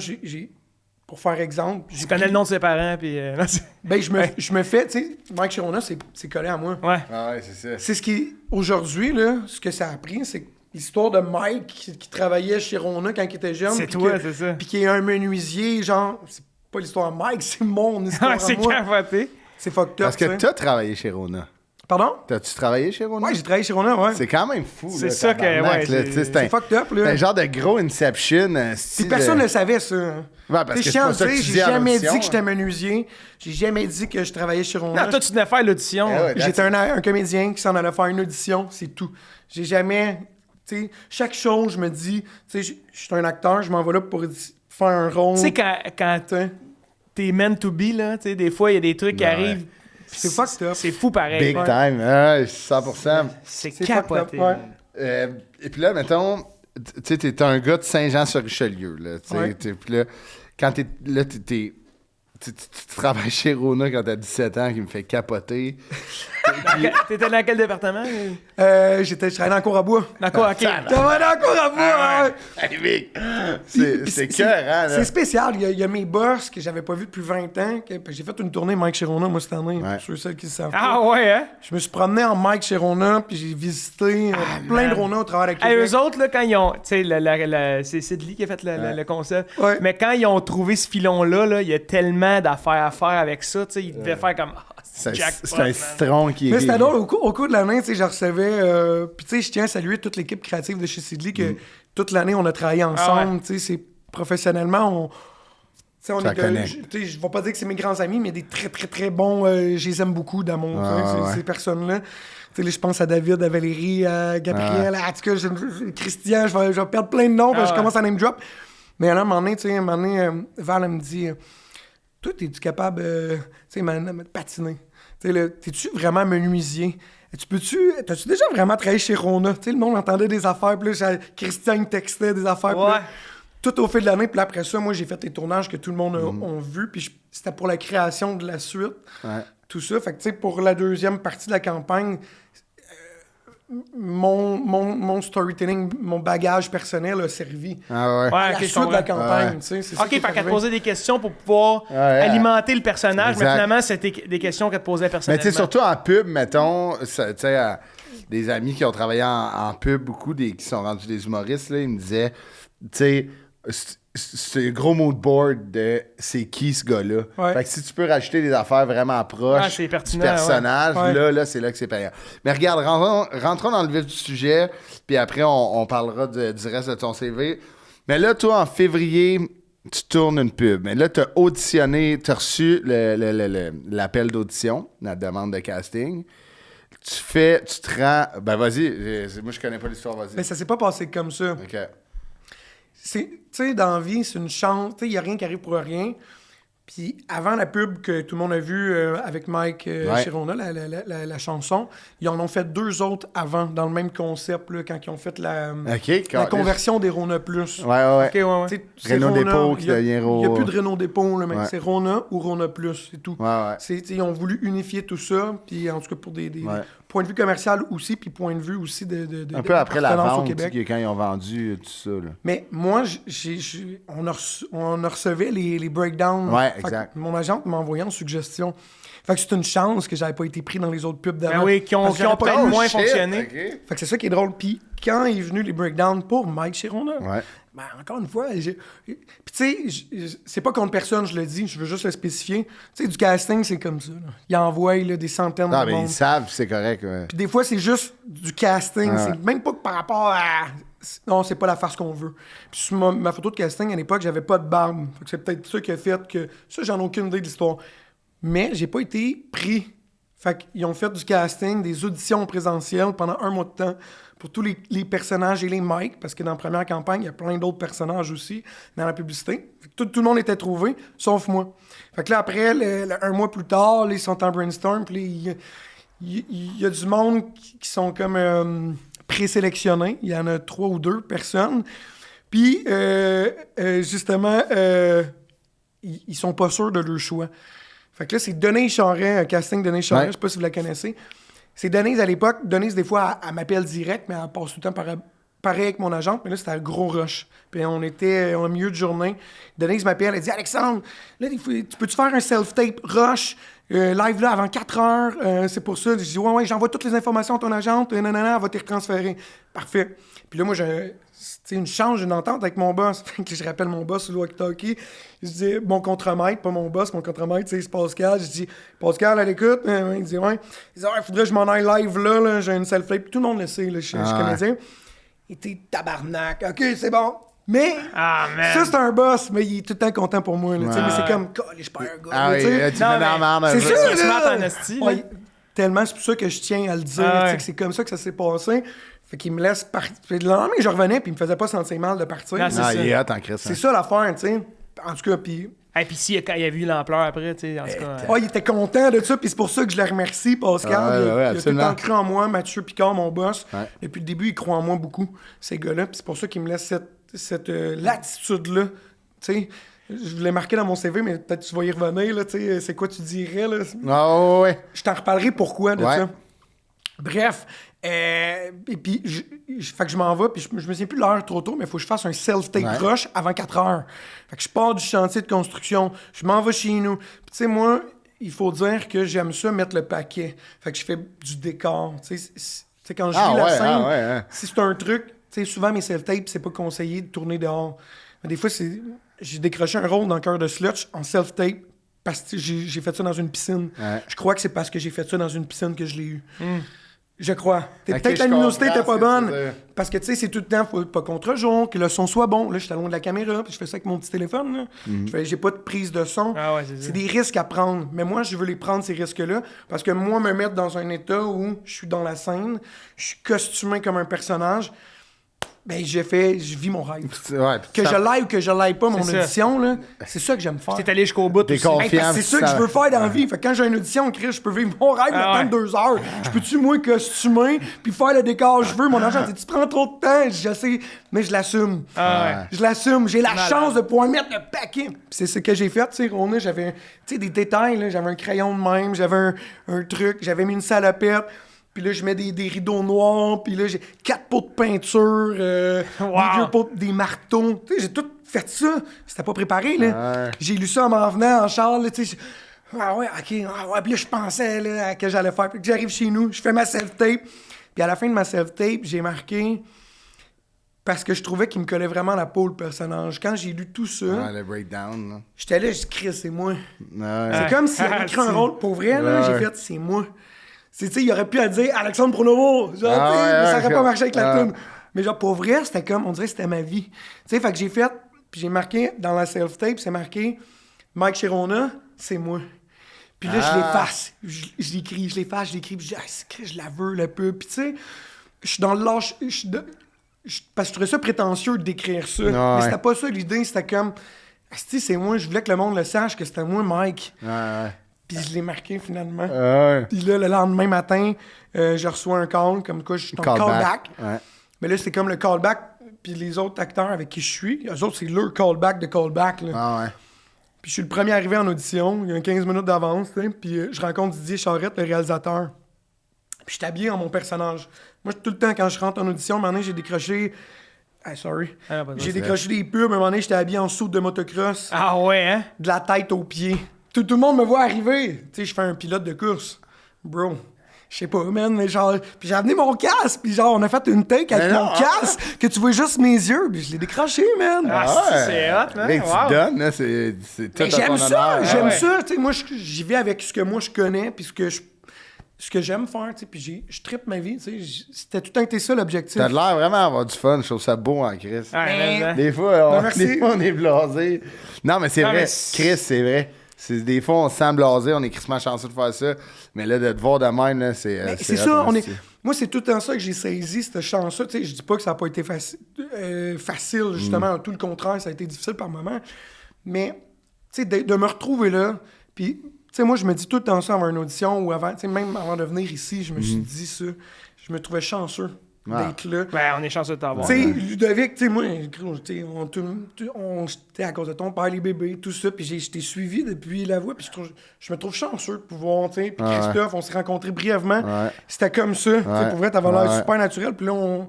pour faire exemple... Tu connais le nom de ses parents, puis. Non, Ben, je me fais, tu sais, Mike Chirona, c'est collé à moi. ouais. Ah ouais, c'est ça. C'est ce qui, aujourd'hui, là, ce que ça a pris, c'est que l'histoire de Mike qui travaillait chez Rona quand il était jeune. C'est puis toi, que- c'est ça. Puis qui est un menuisier, genre, c'est pas l'histoire de Mike, c'est mon histoire à c'est moi. capoté. C'est fucked up, Parce que tu sais. t'as travaillé chez Rona. Pardon? T'as-tu travaillé chez Rona? Ouais, j'ai travaillé chez Rona, ouais. C'est quand même fou. C'est là, ça que- tabarnak, ouais, là, c'est- tu sais, C'est fucked up, c'est là. un genre de gros Inception. Puis personne ne savait ça. Hein. Ouais, parce Tu sais, que c'est chiant pas de ça que dire, tu j'ai dis en jamais audition, dit que j'étais hein. menuisier. J'ai jamais dit que je travaillais chez Rona. Non, toi, tu venais faire l'audition. Eh ouais. J'étais un comédien qui s'en allait faire une audition, c'est tout. J'ai jamais... Tu sais, chaque chose, je me dis... Tu sais, je suis un acteur, je m'en vais là pour faire un rond. Tu sais, quand t'es meant to be, là, tu sais, des fois, il y a des trucs qui Ouais. arrivent. C'est fucked up. C'est fou pareil. Big time, 100%. C'est C'est capoté. fucked up, Et puis là, mettons, tu sais, t'es un gars de Saint-Jean-sur-Richelieu, là, tu sais. Ouais. Puis là, quand tu travailles chez Rona quand t'as 17 ans, qui me fait capoter. T'étais dans quel département? Je travaillais dans le cour à bois. D'accord, ok. T'as dans le cour à bois, ouais. Hey, Vic! Puis C'est cœur, hein, là. C'est spécial. Il y a mes boss que j'avais pas vus depuis 20 ans. J'ai fait une tournée Mike Chirona, moi, cette année, Ouais. pour ceux et celles qui le savent Ah pas. ouais, hein? Je me suis promené en Mike Chirona, puis j'ai visité plein de Rona au travers de Hey, Québec. eux autres, là, quand ils ont. Tu sais, c'est Sidley qui a fait le concept. Ouais. Mais quand ils ont trouvé ce filon-là, là, il y a tellement d'affaires à faire avec ça. Tu sais, ils devaient faire comme. Ah, C'est jackpot, un man. citron qui est. Mais c'était drôle, au cours de l'année, tu sais, je recevais... Puis tu sais, je tiens à saluer toute l'équipe créative de chez Sidley, que toute l'année, on a travaillé ensemble. Tu sais, c'est professionnellement, on... Tu sais, on Ça est de- connecte. tu sais, je vais pas dire que c'est mes grands amis, mais des très, très, très bons... je les aime beaucoup d'amour, tu sais, ouais. ces personnes-là. Tu sais, là, je pense à David, à Valérie, à Gabriel, en tout cas, Christian, je vais perdre plein de noms, parce que je commence à name drop. Mais là, à un moment donné, tu sais, Val, elle me dit... Toi, es-tu capable, tu sais, de patiner? Tu sais, là, t'es-tu vraiment menuisier? T'as-tu déjà vraiment travaillé chez Rona? Tu sais, le monde entendait des affaires, puis là, Christian me textait des affaires, puis là, Ouais. tout au fil de l'année, puis là, après ça, moi, j'ai fait les tournages que tout le monde a vu, puis c'était pour la création de la suite, Ouais. tout ça. Fait que, tu sais, pour la deuxième partie de la campagne, mon storytelling, mon bagage personnel a servi Ah ouais. Ouais, à ok, la je suite de la comprends. campagne, Ouais. tu sais. c'est ça Ok, qui est fait qu'elle te arrivé. posait des questions pour pouvoir Ouais, alimenter le personnage, mais Exact. finalement, c'était des questions qu'elle te posait Mais personnellement. tu sais, surtout en pub, mettons, tu sais, des amis qui ont travaillé en pub, beaucoup, qui sont rendus des humoristes, là, ils me disaient, tu sais, c'est un gros mood board de c'est qui ce gars-là. Ouais. Fait que si tu peux rajouter des affaires vraiment proches Ah, c'est pertinent, du personnage, ouais. là, c'est là que c'est payant. Mais regarde, rentrons dans le vif du sujet, puis après, on parlera du reste de ton CV. Mais là, toi, en février, tu tournes une pub. Mais là, tu as auditionné, tu as reçu l'appel d'audition, la demande de casting. Tu te rends... Ben, vas-y, moi, je connais pas l'histoire, vas-y. Mais ça s'est pas passé comme ça. OK. Tu sais, dans la vie, c'est une chance. Tu sais, il n'y a rien qui arrive pour rien. Puis avant la pub que tout le monde a vue avec Mike Ouais. Chirona, la chanson, ils en ont fait 2 autres avant, dans le même concept, là, quand ils ont fait la OK. conversion des Rona Plus. Ouais. Ok, ouais, ouais. Tu sais, c'est Renault Rona, Dépôt qui il y a- devient Il n'y a Ro- plus de Renault Dépôt, là, mais Ouais. c'est Rona ou Rona Plus, c'est tout. Ouais. Tu sais, ils ont voulu unifier tout ça, puis en tout cas pour des Ouais. points de vue commercial aussi, puis point de vue aussi de Un peu après la d'appartenance au vente, tu sais, Québec. quand ils ont vendu tout ça, là. Mais moi, on a recevait les breakdowns. Ouais, Fait que exact. mon agente m'a envoyé en suggestion. Fait que c'est une chance que j'avais pas été pris dans les autres pubs d'avant. Ben oui, qui ont Parce que j'aurais pas peut-être eu- moins shit, fonctionné. OK. Fait que c'est ça qui est drôle. Puis quand est venu les breakdowns pour Mike Chirona, Ouais. ben encore une fois, puis tu sais, c'est pas contre personne, je le dis, je veux juste le spécifier. Tu sais, du casting, c'est comme ça. Là. Ils envoient là, des centaines Ah, de mais monde. ils savent, c'est correct. Ouais. Puis des fois, c'est juste du casting. Ouais. C'est même pas que par rapport à... Non, c'est pas la farce qu'on veut. Puis sur ma photo de casting, à l'époque, j'avais pas de barbe. Fait que c'est peut-être ça qui a fait que... Ça, j'en ai aucune idée de l'histoire. Mais j'ai pas été pris. Fait qu'ils ont fait du casting, des auditions présentielles pendant 1 mois de temps pour tous les personnages et les mics, parce que dans la première campagne, il y a plein d'autres personnages aussi dans la publicité. Fait que tout le monde était trouvé, sauf moi. Fait que là, après, 1 mois plus tard, là, ils sont en brainstorm, puis il y a du monde qui sont comme présélectionnés. Il y en a 3 ou 2 personnes. Puis, justement, ils sont pas sûrs de leur choix. Fait que là, c'est Denise Charret, un casting Denise Charret, Ouais. je sais pas si vous la connaissez. C'est Denise à l'époque. Denise, des fois, elle m'appelle direct, mais elle passe tout le temps pareil avec mon agente. Mais là, c'était un gros rush. Puis on était en milieu de journée. Denise m'appelle, elle dit « Alexandre, là, tu peux-tu faire un self-tape rush live là avant 4 heures? C'est pour ça. » Je dis « Ouais, j'envoie toutes les informations à ton agente. Nanana, elle va te retransférer. » Parfait. Puis là, moi, j'ai une chance, j'ai une entente avec mon boss. Fait que je rappelle mon boss sur le walkie-talkie. Je dis, mon contremaître, pas mon boss, mon contremaître, c'est Pascal. Je dis, Pascal, à l'écoute. Il dit, ouais. Il dit, il faudrait que je m'en aille live là, j'ai une self-tape. Puis tout le monde le sait, là, je suis comédien. Il était tabarnak. OK, c'est bon. Mais, Ah, man. ça, c'est un boss, mais il est tout le temps content pour moi. Là, tu sais, mais c'est comme, je suis pas un gars. Ah là, oui, tu sais. là, tu Non, mets dans la mais merde un C'est peu. ça, Tu se là. mets en esti, là. Ouais, tellement, c'est pour ça que je tiens à le dire, Ah tu sais, ouais. que c'est comme ça que ça s'est passé. Fait qu'il me laisse partir. Puis le lendemain, je revenais, puis il me faisait pas sentir mal de partir. Ah, c'est Non, ça. il est hot en Christ. C'est ça l'affaire, tu sais. En tout cas, puis... Et puis si, quand il a vu l'ampleur après, tu sais, en tout cas... il était content de ça, puis c'est pour ça que je le remercie, Pascal. Ouais, il a tout le absolument. temps cru en moi, Mathieu Picard, mon boss. Ouais. Depuis le début, il croit en moi beaucoup, ces gars-là, puis c'est pour ça qu'il me laisse cette latitude-là, tu sais. Je voulais marquer dans mon CV, mais peut-être tu vas y revenir, là, tu sais, c'est quoi tu dirais, là. Ah ouais. Je t'en reparlerai pourquoi de Ouais. ça. Bref, et puis, fait que je m'en vais, puis je me souviens plus de l'heure trop tôt, mais il faut que je fasse un self-tape Ouais. rush avant 4 heures. Fait que je pars du chantier de construction, je m'en vais chez nous. Puis tu sais, moi, il faut dire que j'aime ça mettre le paquet. Fait que je fais du décor. Tu sais, quand je vis la scène, si c'est un truc, tu sais, souvent mes self-tapes, c'est pas conseillé de tourner dehors. Mais des fois, j'ai décroché un rôle dans Cœur de Slutch en self-tape parce que j'ai fait ça dans une piscine. Ouais. Je crois que c'est parce que j'ai fait ça dans une piscine que je l'ai eu. Je crois. Ok, Peut-être je la luminosité comprends était pas ce que tu bonne. veux dire. Parce que, tu sais, c'est tout le temps, faut pas contre-jour, que le son soit bon. Là, je suis loin de la caméra, puis je fais ça avec mon petit téléphone. Là. J'ai pas de prise de son. Ah ouais, c'est ça. C'est des risques à prendre. Mais moi, je veux les prendre, ces risques-là. Parce que moi, me mettre dans un état où je suis dans la scène, je suis costumé comme un personnage, ben, je vis mon rêve. Ouais, Que je l'aille ou que je l'aille pas, mon C'est ça. audition, là, c'est ça que j'aime faire. T'es allé jusqu'au bout T'es aussi. confiant. Hey, parce que c'est ça que je veux faire dans la vie. Fait que quand j'ai une audition, Chris, je peux vivre mon rêve Ah le temps de 2 heures. Je peux-tu, moi, costumer, puis faire le décor que je veux? Mon argent, tu prends trop de temps, je sais, mais je l'assume. Ah ouais. Je l'assume. J'ai la Malade. chance de pouvoir mettre le paquet. Puis c'est ce que j'ai fait, tu sais, Rona. J'avais, tu sais, des détails, là. J'avais un crayon de même, j'avais un truc, j'avais mis une salopette. Puis là, je mets des rideaux noirs. Puis là, j'ai 4 pots de peinture, des vieux pots, des marteaux. Tu sais, j'ai tout fait ça. C'était pas préparé, là. Ouais. J'ai lu ça en m'en venant en char, là, tu sais. Ah ouais, OK. Ah ouais, puis là, je pensais là, à que j'allais faire. Puis que j'arrive chez nous, je fais ma self-tape. Puis à la fin de ma self-tape, j'ai marqué... Parce que je trouvais qu'il me collait vraiment à la peau, le personnage. Quand j'ai lu tout ça, Ouais, le breakdown, là. j'étais là, je dis, Chris, c'est moi. Ouais. C'est comme s'il avait écrit un rôle pour vrai, là. Ouais. J'ai fait, c'est moi. Tu sais, il aurait pu dire Alexandre Pronovo. Genre, Ah tu sais, ouais, mais ça ouais, aurait pas comme- marché avec la ah. tune. Mais genre, pour vrai, c'était comme, on dirait que c'était ma vie. Tu sais, fait que j'ai fait, puis j'ai marqué dans la self-tape, c'est marqué Mike Chirona, c'est moi. Puis là, je l'efface. Je l'écris, je l'efface, je l'écris, puis je dis, ah, c'est que je la veux, le peu. Puis tu sais, je suis dans le lâche. Parce que je trouvais ça prétentieux d'écrire ça. Mais c'était pas ça l'idée, c'était comme, asti, c'est moi, je voulais que le monde le sache que c'était moi, Mike. Ouais. Puis je l'ai marqué finalement. Ouais. Puis là, le lendemain matin, je reçois un call, comme quoi je suis en callback. Ouais. Mais là, c'est comme le callback, puis les autres acteurs avec qui je suis, eux autres, c'est leur callback de callback. Là. Ah ouais. Puis je suis le premier arrivé en audition, il y a 15 minutes d'avance, tu sais, puis je rencontre Didier Charette, le réalisateur. Puis je suis habillé en mon personnage. Moi, tout le temps, quand je rentre en audition, à un moment donné, j'ai décroché... Ah, sorry. Ah, pas de J'ai souci. décroché des pubs, à un moment donné, j'étais habillé en soude de motocross, Ah ouais, hein? de la tête aux pieds. Tout le monde me voit arriver. Tu sais, je fais un pilote de course. Bro, je sais pas, man, mais genre... Puis j'ai amené mon casque, puis genre, on a fait une take avec Mais mon non, casque, que tu vois juste mes yeux, puis je l'ai décroché, man. Ah, c'est hot, man. Mais tu Wow. donnes, là, c'est tout Mais à j'aime ton ça, honneur. j'aime ouais. ça. Tu sais, moi, j'y vais avec ce que moi je connais, puis ce que j'aime faire, tu sais, puis je trippe ma vie, tu sais. C'était tout le temps été ça l'objectif. T'as de l'air vraiment d'avoir du fun. Je trouve ça beau en Chris. Ouais, mais, hein. Des fois, Ben, merci. des fois, on est blasé. Non, mais c'est Non, vrai. mais Chris, c'est vrai. Des fois, on se sent blasé. On est crissement chanceux de faire ça. Mais là, de te voir de même, là, c'est. Mais c'est ça, moi, c'est tout le temps ça que j'ai saisi, cette chance-là. Tu sais, je dis pas que ça n'a pas été facile, justement. Tout le contraire, ça a été difficile par moments. Mais, tu sais, de me retrouver là, puis, tu sais, moi, je me dis tout le temps ça avant une audition ou avant, tu sais, même avant de venir ici, je me suis dit ça. Je me trouvais chanceux d'être là. Ben, on est chanceux de t'avoir. Tu sais, Ludovic, tu sais, moi, tu sais, on j'étais à cause de ton père, les bébés, tout ça, puis je t'ai suivi depuis la voix, puis je me trouve chanceux de pouvoir, tu sais, puis Christophe, on s'est rencontrés brièvement, Ouais. c'était comme ça, tu sais, pour vrai, t'avais l'air Ouais. super naturel, puis là,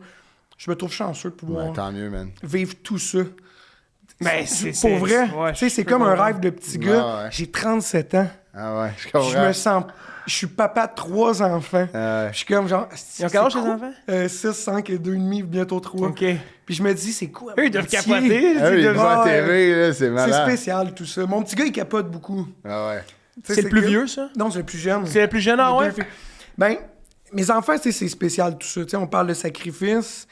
je me trouve chanceux de pouvoir Ouais, tant mieux, man. vivre tout ça. Ben, Pour vrai, ouais, tu sais, je c'est peux comme un comprendre. rêve de petit gars. Ouais. J'ai 37 ans, Ah ouais, je je comprends. me sens... Je suis papa de 3 enfants. Ouais. Je suis comme genre... Ils ont quel âge, tes enfants? 6, 5 et 2,5, bientôt 3. OK. Puis je me dis, c'est quoi? Eux, ils mon doivent métier? capoter. Ah oui, ils il doivent- voit à Ouais. TV, là, c'est C'est malade. spécial tout ça. Mon petit gars, il capote beaucoup. Ah ouais. Tu sais, C'est le plus que- vieux, ça? Non, c'est le plus jeune. C'est le plus jeune, ah Les ouais? deux filles. Ben, mes enfants, tu sais, c'est spécial tout ça. Tu sais, on parle de sacrifice.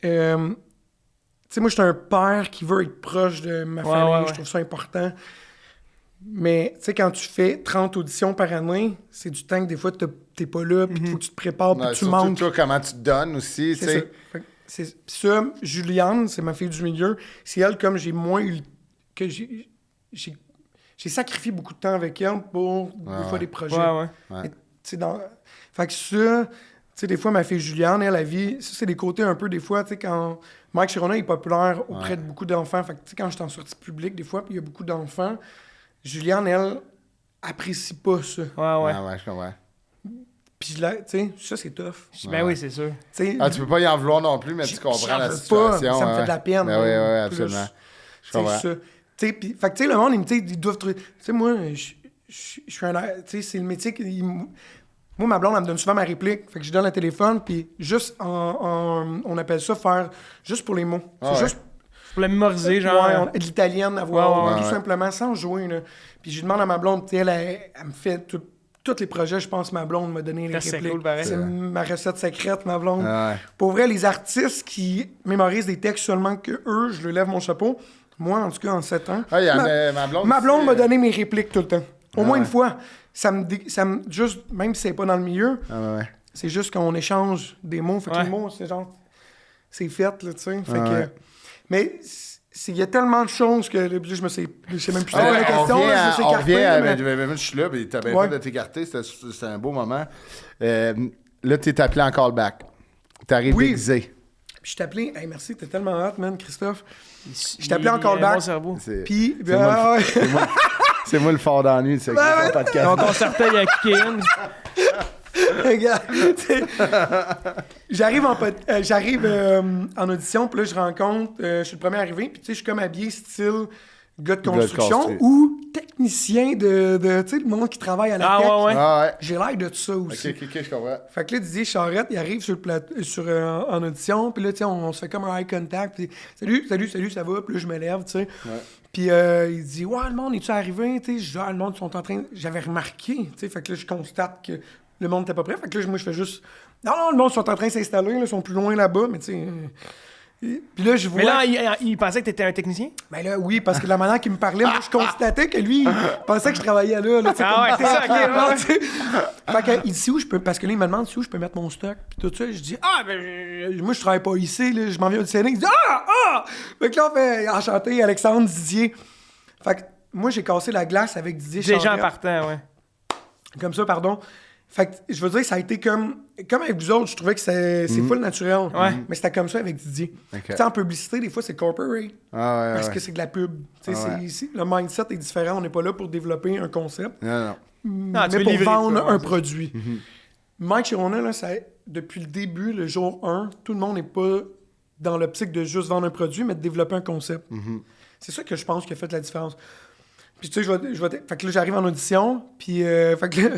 Tu sais, moi, je suis un père qui veut être proche de ma famille. ouais. Je trouve ça important. Mais, tu sais, quand tu fais 30 auditions par année, c'est du temps que des fois, t'es pas là, puis il faut que tu te prépares, puis Ouais, tu surtout manques. toi, comment tu te donnes aussi, tu C'est ça. sais. Fait que c'est ça. Juliane, c'est ma fille du milieu. C'est elle, comme j'ai moins eu... que j'ai sacrifié beaucoup de temps avec elle pour, des fois, des projets. Ouais. Ouais. Et, tu sais, fait que ça... Tu sais, des fois, ma fille Juliane, elle, la vie, ça, c'est des côtés un peu, des fois, tu sais, quand Mike Chirona est populaire auprès de beaucoup d'enfants, fait que, tu sais, quand je suis en sortie publique, des fois, puis il y a beaucoup d'enfants, Juliane, elle, apprécie pas ça. Ouais. Ah ouais, je comprends. Puis là, tu sais, ça, c'est tough. Ben oui, c'est sûr. Tu sais, Ah, tu peux pas y en vouloir non plus, mais tu comprends j'en la veux situation. pas, ça me ouais. fait de la peine. Ben oui, hein, absolument. plus. Je C'est comprends. ça. Tu sais, puis, fait que, tu sais, le monde, ils doivent trouver. Tu sais, moi, je suis un. Tu sais, c'est le métier qui. Moi, ma blonde, elle me donne souvent ma réplique. Fait que je donne le téléphone, puis juste on appelle ça faire juste pour les mots. Ah C'est ouais. juste. Pour la mémoriser, genre. Ouais, de l'italienne à voir, Ouais, tout ouais. simplement, sans jouer. Là. Puis je demande à ma blonde, tu sais, elle me fait tous les projets, je pense, ma blonde m'a donné les C'est répliques. cool, pareil. C'est ma recette secrète, ma blonde. Ah ouais. Pour vrai, les artistes qui mémorisent des textes seulement que eux, je leur lève mon chapeau. Moi, en tout cas, en 7 ans. Ah, il y a ma blonde. Ma blonde aussi, m'a donné mes répliques tout le temps. Au moins ouais. une fois. Ça me juste, même si c'est pas dans le milieu, Ah ouais. c'est juste qu'on échange des mots. Fait que Ouais. les mots, c'est genre. C'est fait, là, tu sais. Fait Ah que. ouais. Mais il y a tellement de choses que là, je sais même plus Ah ouais, la question. on là, je me suis revient écarté, à, mais- je suis là, puis t'as bien Ouais. fait de t'écarter, c'était un beau moment. Là, t'es appelé en callback. T'arrives Oui. déguisé. Puis je t'appelais. Hey, merci, t'es tellement hot, man, Christophe. Je t'appelais en callback. Mon cerveau. C'est Puis. c'est moi, ah, ouais. c'est moi le fort d'ennui de ce ouais. podcast. Donc, on sortait, il y a Kéane. Regarde, tu sais, j'arrive en audition, puis là, je rencontre, je suis le premier arrivé, puis tu sais, je suis comme habillé style gars de construction construit. ou technicien de tu sais, le monde qui travaille à la tech. Ah ouais. Ah ouais. J'ai l'air de ça aussi. Ok, je comprends. Fait que là, Didier Charette, il arrive sur le plateau, en audition, puis là, tu sais, on se fait comme un eye contact, puis salut, ça va, puis là, je me lève, tu sais. Puis il dit, ouais, le monde, es-tu arrivé? Tu sais, je dis, ah, le monde, ils sont en train. J'avais remarqué, tu sais, fait que là, je constate que le monde n'était pas prêt. Fait que là, moi, je fais juste, non, le monde, ils sont en train de s'installer, là, ils sont plus loin là-bas, mais tu sais. Puis là, je vois. Mais là, il pensait que t'étais un technicien? Ben là, oui, parce que de la manière qu'il me parlait, moi, je constatais que lui, il pensait que je travaillais là. tu sais, Ah comme ouais, c'est ça, ok, partant, ouais. tu sais. Fait que, il dit, où je peux. Parce que là, il me demande si où je peux mettre mon stock. Puis tout ça, je dis, ah, ben, moi, je travaille pas ici, là, je m'en viens au Sénégal. Il dit, ah! Fait que là, on fait enchanté, Alexandre Didier. Fait que moi, j'ai cassé la glace avec Didier Des gens Charette. partant, ouais. Comme ça, pardon. Fait que je veux dire, ça a été comme avec vous autres, je trouvais que c'est full naturel. Ouais. Mais c'était comme ça avec Didier. Ok. Tu sais, en publicité, des fois, c'est corporate. Ah ouais, Parce ouais. que c'est de la pub. Tu sais, Ah ouais. le mindset est différent. On n'est pas là pour développer un concept, Non. Non, tu mais veux pour livrer, vendre quoi, ouais. un produit. Mike Chirona, là, depuis le début, le jour 1, tout le monde n'est pas dans l'optique de juste vendre un produit, mais de développer un concept. C'est ça que je pense qui a fait la différence. Puis tu sais, fait que là, j'arrive en audition, puis fait que là,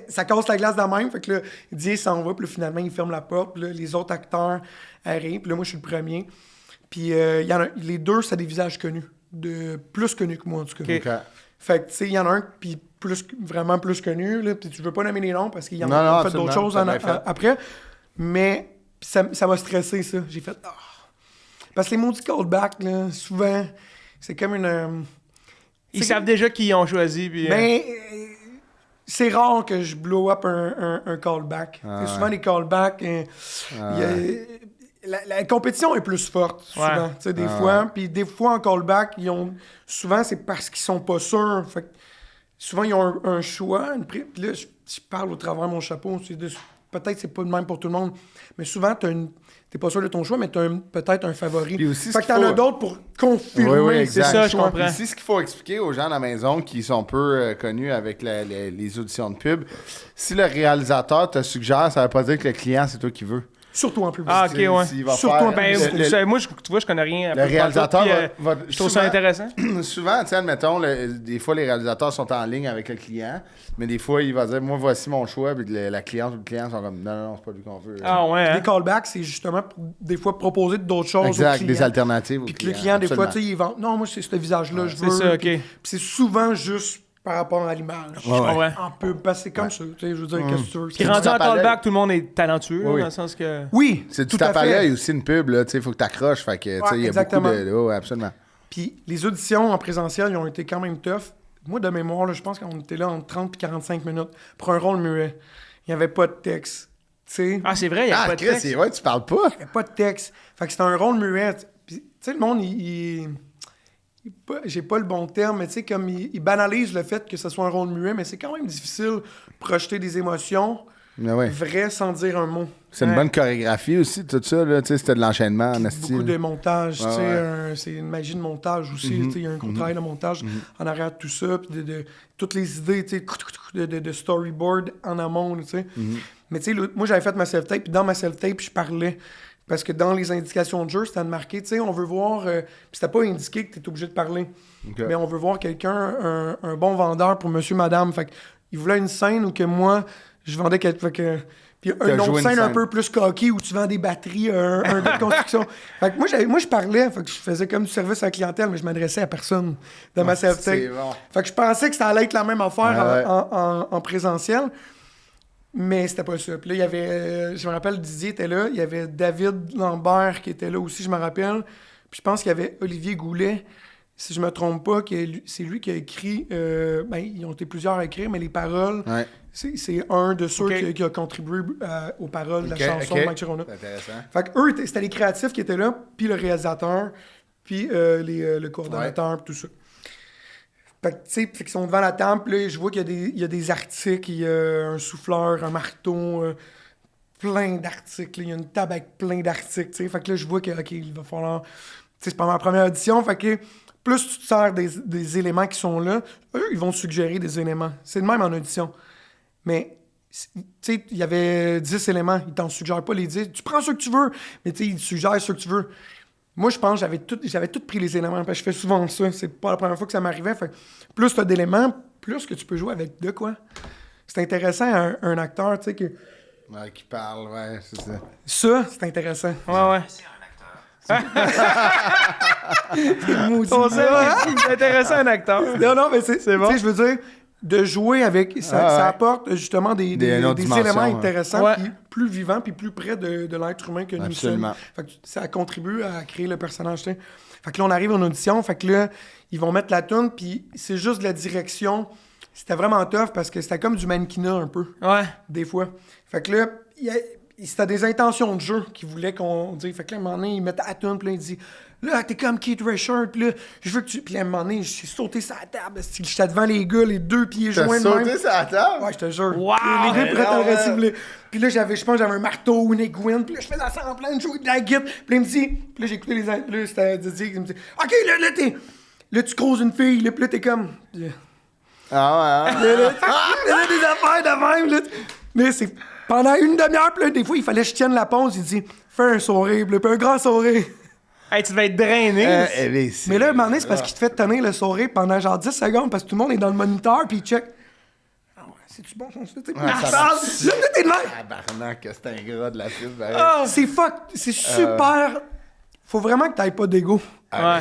ça casse la glace de même. Fait que là, Didier s'en va, puis là, finalement, il ferme la porte. Puis là, les autres acteurs arrivent, puis là, moi, je suis le premier. Puis il y en a, les deux, c'est des visages connus. Plus connus que moi, en tout cas. Ok. Fait que, tu sais, il y en a un, puis vraiment plus connu, là, puis tu veux pas nommer les noms, parce qu'il y en Non, a non, fait d'autres absolument, choses t'as bien fait. après. Mais pis ça m'a stressé, ça. J'ai fait... Ah. Parce que les maudits callbacks, là, souvent, c'est comme une... Ils c'est- savent déjà qui ils ont choisi. Puis, Ben, c'est rare que je blow up un callback. Ah, Souvent, les callbacks, la compétition est plus forte, souvent, Ouais. tu sais, des fois. Puis des fois, en callback, souvent, c'est parce qu'ils sont pas sûrs. Fait que souvent, ils ont un choix. Puis là, je parle au travers de mon chapeau. Peut-être que c'est pas le même pour tout le monde. Mais souvent, t'es pas sûr de ton choix, mais t'as peut-être un favori. Puis aussi, Fait ce que t'en qu'il as faut- d'autres pour confirmer. Oui, que exact. C'est ça, le je choix. comprends. Ici, ce qu'il faut expliquer aux gens à la maison qui sont peu connus avec les auditions de pub, si le réalisateur te suggère, ça veut pas dire que le client, c'est toi qui veux. Surtout en publicité. Ah, ok, ouais. S'il va Surtout faire- en Ben, le- tu sais, moi, tu vois, je connais rien. à le propos de réalisateur ça, puis, va je trouve ça souvent- intéressant. Souvent, tu sais, admettons, des fois, les réalisateurs sont en ligne avec le client, mais des fois, il va dire, moi, voici mon choix, puis la cliente ou le client sont comme, non, c'est pas lui qu'on veut. Ah ouais, hein? Les callbacks, c'est justement pour, des fois, proposer d'autres choses Exact, au client. des alternatives. au Puis que le client, des fois, absolument. tu sais, il vend. Non, moi, c'est ce visage-là, je C'est veux. ça, ok. Puis c'est souvent juste par rapport à l'image. Je comprends. En pub, parce que c'est comme ça. Tu sais, je veux dire, qu'est-ce que tu veux? Puis C'est rendu du en tape à l'œil. callback, tout le monde est talentueux, là, Oui. dans le sens que... Oui, C'est tout du tape à à fait. l'œil aussi, une pub, là, tu sais, il faut que tu accroches, fait que, tu sais, il y a exactement. beaucoup de... Oui, absolument. Puis les auditions en présentiel, ils ont été quand même tough. moi, de mémoire, là, je pense qu'on était là entre 30 et 45 minutes pour un rôle muet. Il n'y avait pas de texte. Tu sais, Ah, c'est vrai, il n'y a Ah, pas de Chris, texte. c'est vrai, tu parles pas. il n'y avait pas de texte. Fait que c'était un rôle muet. Puis, tu sais, le monde, j'ai pas le bon terme, mais tu sais, comme il banalise le fait que ce soit un rôle muet, mais c'est quand même difficile de projeter des émotions Mais ouais. vraies sans dire un mot. C'est une Ouais. bonne chorégraphie aussi, tout ça. Là, tu sais, c'était de l'enchaînement en Puis esti. beaucoup de montage, tu sais, Ouais. c'est une magie de montage aussi, tu sais, il y a un gros travail de montage en arrière de tout ça, puis de toutes les idées, tu sais, de storyboard en amont, tu sais. Mais tu sais, moi j'avais fait ma self-tape, puis dans ma self-tape, je parlais, parce que dans les indications de jeu, c'était marqué, tu sais, on veut voir, puis c'était pas indiqué que tu es obligé de parler, Ok. mais on veut voir quelqu'un, un bon vendeur pour monsieur, madame, fait qu'il voulait une scène où que moi, je vendais quelque fait que... Puis T'as une autre joué une scène un scène. peu plus coquille où tu vends des batteries, un gars de construction. Fait que moi, je parlais, fait que je faisais comme du service à la clientèle, mais je m'adressais à personne dans ma self-tape. c'est bon. Fait que je pensais que ça allait être la même affaire Ah ouais. en présentiel, mais c'était pas ça. Puis là, il y avait, je me rappelle, Didier était là, il y avait David Lambert qui était là aussi, je me rappelle. Puis je pense qu'il y avait Olivier Goulet, si je me trompe pas, c'est lui qui a écrit, ben, ils ont été plusieurs à écrire, mais les paroles... Ouais. C'est un de ceux Ok. qui a contribué aux paroles de Ok, la chanson ok. de Mike Chirona. C'est intéressant. Fait que eux, c'était les créatifs qui étaient là, puis le réalisateur, puis le coordonnateur, puis tout ça. Fait que, tu sais, fait qu'ils sont devant la table, puis là, je vois qu'il y a des articles, il y a un souffleur, un marteau, plein d'articles. Il y a une table avec plein d'articles, tu sais. Fait que là, je vois que, OK, il va falloir... Tu sais, c'est pas ma première audition, fait que plus tu te sers des éléments qui sont là, eux, ils vont te suggérer des éléments. C'est le même en audition. Mais, tu sais, il y avait 10 éléments. Ils t'en suggèrent pas les 10. Tu prends ceux que tu veux, mais tu sais, ils te suggèrent ceux que tu veux. Moi, je pense que j'avais tout pris les éléments. Parce que je fais souvent ça. C'est pas la première fois que ça m'arrivait. Fait que plus tu as d'éléments, plus que tu peux jouer avec de quoi. C'est intéressant, un acteur, tu sais, que... Ouais, qui parle, ouais, c'est ça. Ça, c'est intéressant. Ouais, ouais. Maudit. On sait, c'est intéressant, un acteur. Non, mais c'est bon. Tu sais, je veux dire, de jouer avec... Ça, Ah ouais. ça apporte justement des Une autre dimension, éléments ouais. intéressants, Ouais. puis plus vivants, puis plus près de l'être humain que nous sommes. Absolument. Fait que ça contribue à créer le personnage, tu sais. Fait que là, on arrive en audition, fait que là, ils vont mettre la toune, puis c'est juste de la direction. C'était vraiment tough, parce que c'était comme du mannequinat, un peu, Ouais. des fois. Fait que là, c'était des intentions de jeu qu'ils voulaient qu'on dise. Fait que là, à un moment donné, ils mettent la toune, puis là, ils disent... Là, t'es comme Keith Richards, puis là, je veux que tu... Puis là, à un moment donné, je suis sauté sur la table, j'étais devant les gars, les deux pieds T'as joints de même. sauté sur la table? Ouais, je te jure. Wow! Les gars prêts à le non, réciter. Puis là, je pense que j'avais un marteau ou une aiguine. Puis là, je faisais semblant de jouer de la guitare. Puis là, il me dit... Puis là, j'ai écouté les... Là, c'était Didier qui me dit... OK, là, t'es... Là, tu creuses une fille. Là, puis là, t'es comme... Ah ouais, hein? Là, des affaires de même. Là. Mais c'est... Pendant une demi-heure, puis là, des fois, il fallait que je tienne la pause. Il dit... Fais un sourire. Puis un grand sourire. Hey, tu devais être drainé. Mais là, à un moment donné, c'est parce qu'il te fait tenir le sourire pendant genre 10 secondes parce que tout le monde est dans le moniteur puis il check. Ah ouais, c'est-tu bon son ça? Puis Ouais, il ça parle. Là, t'es de même. Tabarnak, que c'est ingrat de la pub. Ben, C'est fuck. C'est super. Faut vraiment que t'ailles pas d'ego. Ouais.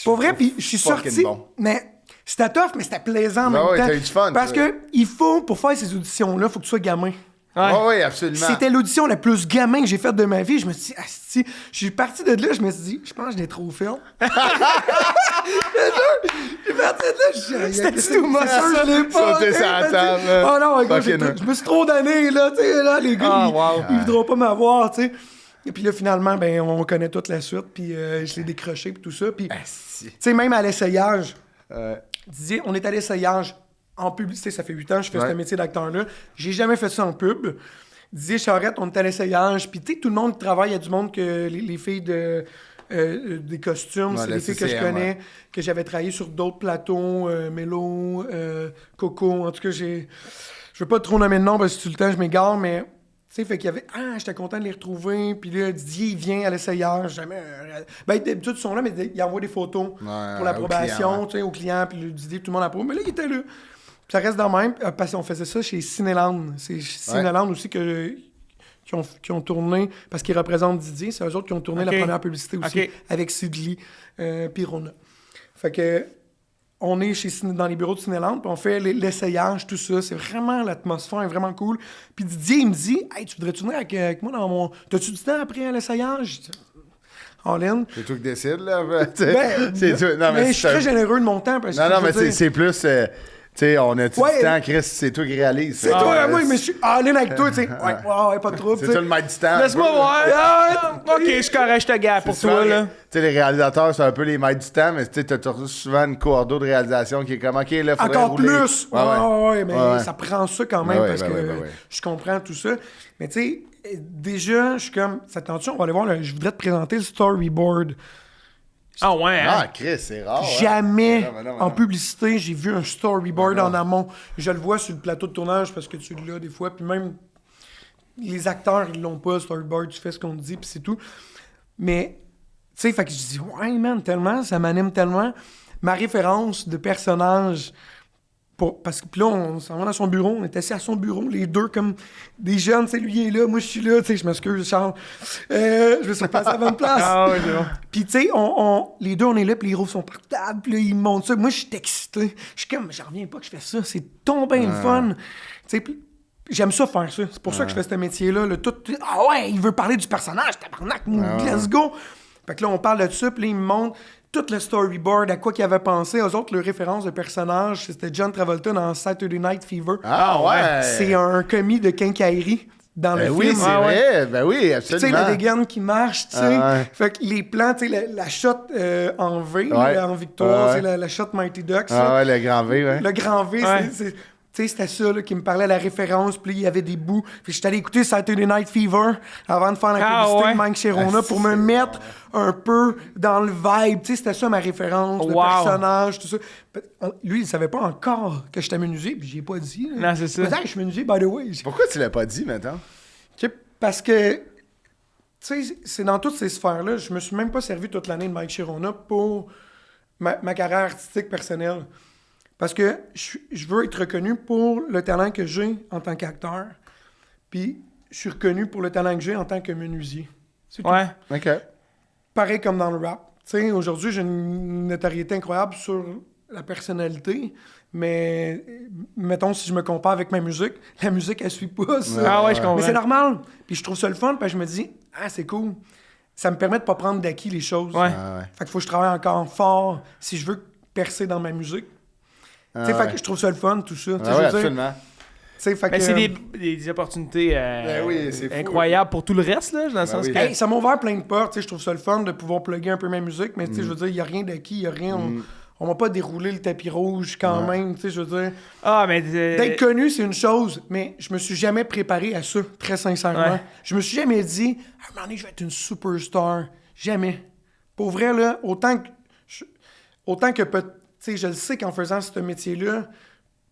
Pour vrai, puis je suis fucking sorti. bon. Mais c'était tough, mais c'était plaisant en Ben même ouais, temps. t'as eu du fun, Parce toi. que il faut, pour faire ces auditions-là, faut que tu sois gamin. Ouais. Ouais, ouais, absolument. C'était l'audition la plus gamin que j'ai faite de ma vie. Je me suis dit, asti, je suis parti de là, je me suis dit, je pense que je l'ai trop fait. Je suis parti de là, je suis C'était tout moche, c'est sûr, je l'ai pas. Sauter sur la table, Oh non, écoute, fucking je me suis trop donné, là, tu sais, là, les gars, Ah, ils, wow. ils voudront pas m'avoir, tu sais. Et puis là, finalement, ben, on connaît toute la suite, puis je l'ai décroché, puis tout ça. Puis, tu Asti. sais, même à l'essayage, Ouais. Didier, on est à l'essayage en publicité, ça fait 8 ans que je fais Ouais. ce métier d'acteur-là. J'ai jamais fait ça en pub. Didier Charette, on est à l'essayage. Puis tu sais, tout le monde travaille. Il y a du monde que les filles des costumes, Ouais, c'est le des filles que je CCM, connais, ouais. que j'avais travaillé sur d'autres plateaux, Mélo, Coco. En tout cas, je veux pas trop nommer de nom parce que tout le temps, je m'égare, mais tu sais, fait qu'il y avait... Ah, j'étais content de les retrouver. Puis là, Didier, il vient à l'essayage. Jamais... Ben, d'habitude, ils sont là, mais il envoie des photos pour au l'approbation, client, ouais. tu sais, au client. Puis le Didier, tout le monde approuve. Mais là, il était là. Puis ça reste dans le même, parce qu'on faisait ça chez Cinéland. C'est Cinéland aussi qui ont tourné, parce qu'ils représentent Didier. C'est eux autres qui ont tourné Ok. la première publicité aussi, Ok. avec Sidley, puis Rona. Fait que... On est dans les bureaux de Cinéland, puis on fait l'essayage, tout ça. C'est vraiment, l'atmosphère est vraiment cool. Puis Didier, il me dit, « Hey, tu voudrais-tu venir avec moi dans mon... T'as-tu du temps après l'essayage? » all-in. C'est toi qui décides, là. C'est toi. Non, mais je suis c'est très généreux de mon temps. Parce que Non, je mais veux dire, c'est plus. Tu sais, on a tout Ouais. le temps, Chris, c'est toi qui réalise. c'est toi, moi, mais je suis all-in avec toi, tu sais. Ouais, pas de trouble, C'est tu toi sais. le maître du temps. Laisse-moi un peu. voir. OK, je suis correct, je te gare pour Souvent, toi, là. Tu sais, les réalisateurs, c'est un peu les maîtres du temps, mais tu sais, t'as souvent une coordo de réalisation qui est comme, OK, là, faudrait Encore rouler. plus! Ouais, mais Ouais. ça prend ça quand même Ouais, parce ouais, que ouais. je comprends tout ça. Mais tu sais, déjà, je suis comme, ça te tente-tu? On va aller voir, je voudrais te présenter le storyboard. Ah ouais, hein? Ah, Chris, c'est rare. hein? Jamais Non. en publicité, j'ai vu un storyboard en amont. Je le vois sur le plateau de tournage parce que tu l'as des fois, puis même les acteurs, ils l'ont pas, le storyboard, tu fais ce qu'on te dit, puis c'est tout. Mais, tu sais, fait que je dis, ouais, man, tellement, ça m'anime tellement. Ma référence de personnage, parce que puis là, on s'en va dans son bureau, on est assis à son bureau, les deux comme des jeunes, tu sais, lui il est là, moi je suis là, tu sais, je m'excuse, Charles. Je me suis replacé à la bonne place. Ah ouais, c'est bon. Puis, tu sais, les deux, on est là, puis les roues sont par table, puis là, ils montent ça. Moi, je suis excité. Je suis comme, j'en reviens pas que je fais ça. C'est tombé le fun. Tu sais, puis j'aime ça faire ça. C'est pour ça que je fais ce métier-là. Ah ouais, il veut parler du personnage, tabarnak, let's go. Fait que là, on parle de ça, puis là, ils me montrent tout le storyboard, à quoi qu'ils avaient pensé. Eux autres, leur référence de personnage, c'était John Travolta dans Saturday Night Fever. Ah, ouais. C'est un commis de quincaillerie dans le Ben oui, film. c'est vrai. Ben oui, Tu sais, absolument. la dégaine qui marche, tu sais. Ah ouais. Fait que les plans, tu sais, la shot en V, Ouais. là, en victoire, Ouais. c'est la shot Mighty Ducks. Ah là. ouais, le grand V, ouais. Le grand V, Ouais. tu sais, c'était ça là, qui me parlait la référence, puis il y avait des bouts. Puis j'étais allé écouter Saturday Night Fever avant de faire la Ah publicité ouais. de Mike Sherona pour me mettre un peu dans le vibe. Tu sais, c'était ça ma référence, le Wow. personnage, tout ça. Lui, il savait pas encore que j'étais menuisier, puis j'ai pas dit. là. Non, c'est ça. Peut-être que je suis menuisier, by the way. Pourquoi tu l'as pas dit, maintenant? OK, parce que, tu sais, c'est dans toutes ces sphères-là. Je me suis même pas servi toute l'année de Mike Sherona pour ma carrière artistique personnelle. Parce que je veux être reconnu pour le talent que j'ai en tant qu'acteur. Puis, je suis reconnu pour le talent que j'ai en tant que menuisier. C'est tout. Ouais. OK. Pareil comme dans le rap. Tu sais, aujourd'hui, j'ai une notoriété incroyable sur la personnalité, mais mettons, si je me compare avec ma musique, la musique, elle suit pas ça. Ah ouais, je comprends. Mais c'est normal. Puis je trouve ça le fun, parce que je me dis, ah, c'est cool. Ça me permet de pas prendre d'acquis les choses. Ouais. Ah ouais. Fait qu'il faut que je travaille encore fort si je veux percer dans ma musique. Tu sais, fait que je trouve ça le fun, tout ça. Tu sais, Ah je ouais, veux dire, absolument. tu sais, fait Ben, que, c'est des opportunités Ben oui, c'est fou. incroyables pour tout le reste, là, dans le sens oui. que... hey, ça m'a ouvert plein de portes. Tu sais, je trouve ça le fun de pouvoir plugger un peu ma musique, mais tu sais, je veux dire, il n'y a rien d'acquis, il n'y a rien. On m'a pas déroulé le tapis rouge quand même, tu sais, je veux dire. Ah, mais... D'être connu, c'est une chose, mais je me suis jamais préparé à ça, très sincèrement. Ouais. Je me suis jamais dit, à un moment donné, je vais être une superstar. Jamais. Pour vrai, là, autant que tu sais, je le sais qu'en faisant ce métier-là,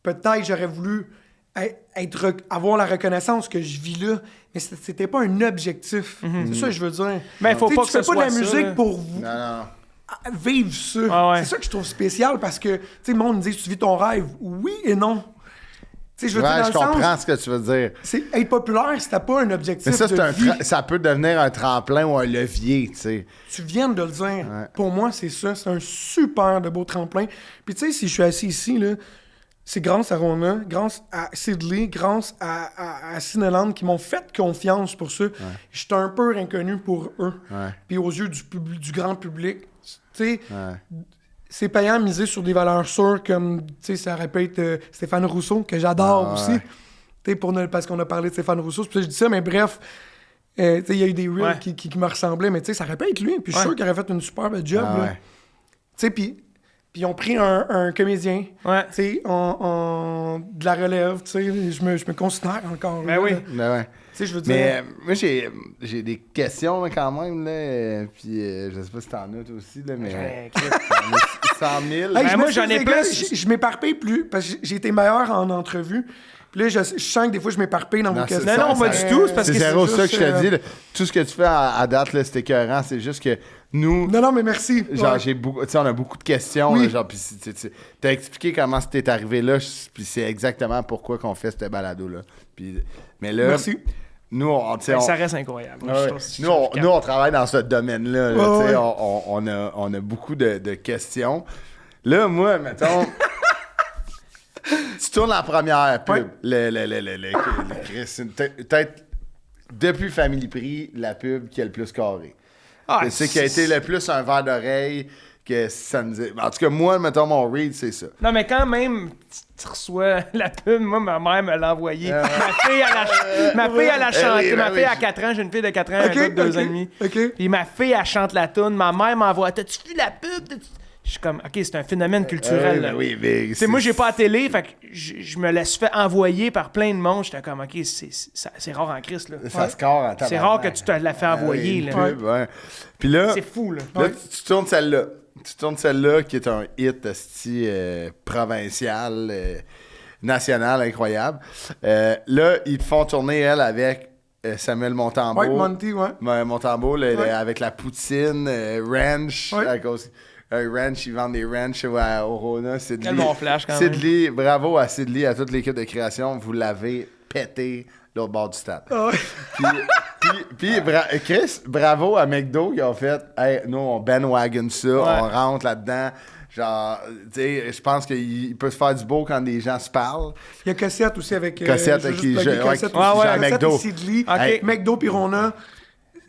peut-être j'aurais voulu avoir la reconnaissance que je vis là, mais c'était pas un objectif. C'est ça que je veux dire. Mais faut Tu sais, pas tu que fais ce pas de la soit ça, musique là. pour Non. vivre ça. Ah ouais. C'est ça que je trouve spécial parce que, tu sais, le monde me dit, tu vis ton rêve. Oui et non. Tu sais, je veux dire, Ouais, dans je le sens, comprends ce que tu veux dire. c'est être populaire, c'était pas un objectif Mais ça, de c'est vie. ça peut devenir un tremplin ou un levier, tu sais. Tu viens de le dire. Pour moi, c'est ça. C'est un super de beau tremplin. Puis tu sais, si je suis assis ici, là, c'est grâce à Rona, grâce à Sidley, grâce à Cineland qui m'ont fait confiance pour ça. J'étais un peu inconnu pour eux. Ouais. Puis aux yeux du grand public. Tu sais, Ouais. c'est payant à miser sur des valeurs sûres comme, tu sais, ça répète Stéphane Rousseau, que j'adore Ah, aussi. ouais. Tu sais, parce qu'on a parlé de Stéphane Rousseau. C'est pour ça que je dis ça, mais bref, tu sais, il y a eu des reels Ouais. qui me ressemblaient, mais tu sais, ça répète lui. Puis je suis sûr qu'il aurait fait une superbe job. Ah là. ouais. Tu sais, puis ils ont pris un comédien, Ouais. tu sais, de la relève, tu sais, je me considère encore. Ben là, oui. là. Ben ouais. Tu sais, je veux dire... Mais moi, j'ai des questions là, quand même, là. Puis je sais pas si t'en as toi aussi, là, mais. Ouais, 100 000. Ben, je moi, m'excuse, j'en ai les gars, plus. Je m'éparpille plus, parce que j'ai été meilleur en entrevue. Puis là, je sens que des fois, je m'éparpille dans Non, vos c'est questions. Non, non, pas du tout, c'est parce C'est que zéro c'est ça que je te juste, dis. là. Tout ce que tu fais à date, là, c'est écœurant. C'est juste que nous, Non, mais merci. genre, Ouais. j'ai beaucoup, tu sais, on a beaucoup de questions. Oui. Là, genre, puis t'as expliqué comment c'était arrivé là, puis c'est exactement pourquoi qu'on fait cette balado-là. Puis, mais là, Merci. nous, tu sais, Ben, on- ça reste incroyable. Moi, Ouais. je trouve- Nous, on travaille dans ce domaine-là. là, Ouais, tu sais, ouais. on a beaucoup de questions. Là, moi, mettons, tu tournes la première pub. Ouais. Chris, peut-être depuis Family Prix, la pub qui est le plus carré. Ah, c'est qui a été le plus un verre d'oreille que ça nous dit. En tout cas, moi, mettons, mon read, c'est ça. Non, mais quand même, tu reçois la pub, moi, ma mère me l'a envoyé. Ma fille, elle a chanté. oui, Ma ben fille oui. a 4 ans, j'ai une fille de 4 ans, un gars de 2 ans et demi. OK. Puis ma fille, elle chante la tune. Ma mère m'envoie, t'as-tu vu la pub? Je suis comme, OK, c'est un phénomène culturel. là. oui, mais. Tu sais, moi, j'ai pas la télé, fait que je me laisse fait envoyer par plein de monde. J'étais comme, OK, c'est rare en Christ, là. Ça score en C'est rare que tu te la fais envoyer, une là. pub, ouais. Puis là, C'est fou, là. là tu tournes celle-là. Tu tournes celle-là qui est un hit esti, provincial, national, incroyable. Là, ils te font tourner, elle, avec Samuel Montembeau. Ouais, Monty, ouais. Montembeau, avec la poutine, ranch. Ouais. À cause, ranch, ils vendent des ranchs au Rona. Sidley. Quel bon flash, quand même. Sidley, bravo à Sidley, à toute l'équipe de création. Vous l'avez pété l'autre bord du stade. Ah ouais. Puis Chris, bravo à McDo qui ont fait hey, nous, on bandwagon ça, on rentre là-dedans. Genre, tu sais, je pense qu'il peut se faire du beau quand des gens se parlent. Il y a Cossette aussi avec... Cossette je veux qui juste plugger joue- Cossette ouais, aussi. ouais, Cossette McDo. et Sidley. OK. McDo puis Rona.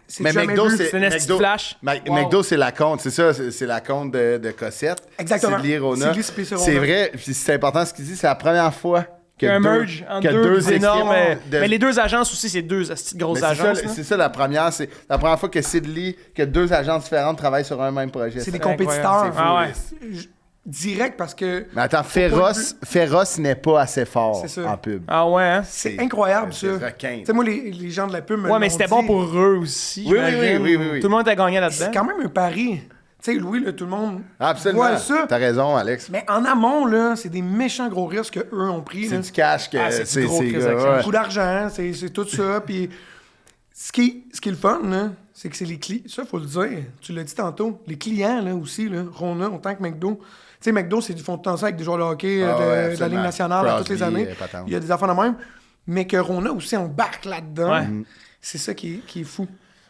C'est Mais jamais McDo, vu. c'est C'est une esti McDo- flash. Wow. McDo, c'est la compte, c'est ça, c'est la compte de Cossette. Exactement. Sidley Rona. Sidley, c'est Rona. C'est vrai, puis c'est important ce qu'il dit, c'est la première fois que Un deux- merge entre que deux énormes. équipes de- Mais les deux agences aussi, c'est deux esti de grosses Mais c'est ça, agences. là. c'est ça la première, c'est la première fois que Sidley, que deux agences différentes travaillent sur un même projet. C'est des incroyable. compétiteurs. C'est fou, Ah ouais. là. Direct parce que Mais attends, Féroce n'est pas assez fort C'est ça. en pub. Ah ouais, hein? c'est incroyable, ça. C'est requin. Tu sais, moi, les gens de la pub me Ouais, mais l'ont c'était dit. bon pour eux aussi. Oui, oui, j'imagine. oui. Tout le monde a gagné C'est là-dedans. quand même un pari. Tu sais, Louis, là, tout le monde Absolument. voit ça. T'as raison, Alex. Mais en amont, là, c'est des méchants gros risques qu'eux ont pris. C'est là. du cash que Ah, c'est du gros ces Chris gars, Action. ouais. Beaucoup d'argent, c'est tout ça. Puis ce qui est le fun, là, c'est que c'est les clients. Ça, faut le dire. Tu l'as dit tantôt. Les clients, là, aussi, là, Rona, autant que McDo. Tu sais, McDo, c'est du fond de temps ça avec des joueurs de hockey Ah ouais, de la absolument. Ligue nationale à toutes les Crosby, années. patente. Il y a des affaires de même. Mais que Rona aussi embarque là-dedans. Ouais. C'est ça qui est fou.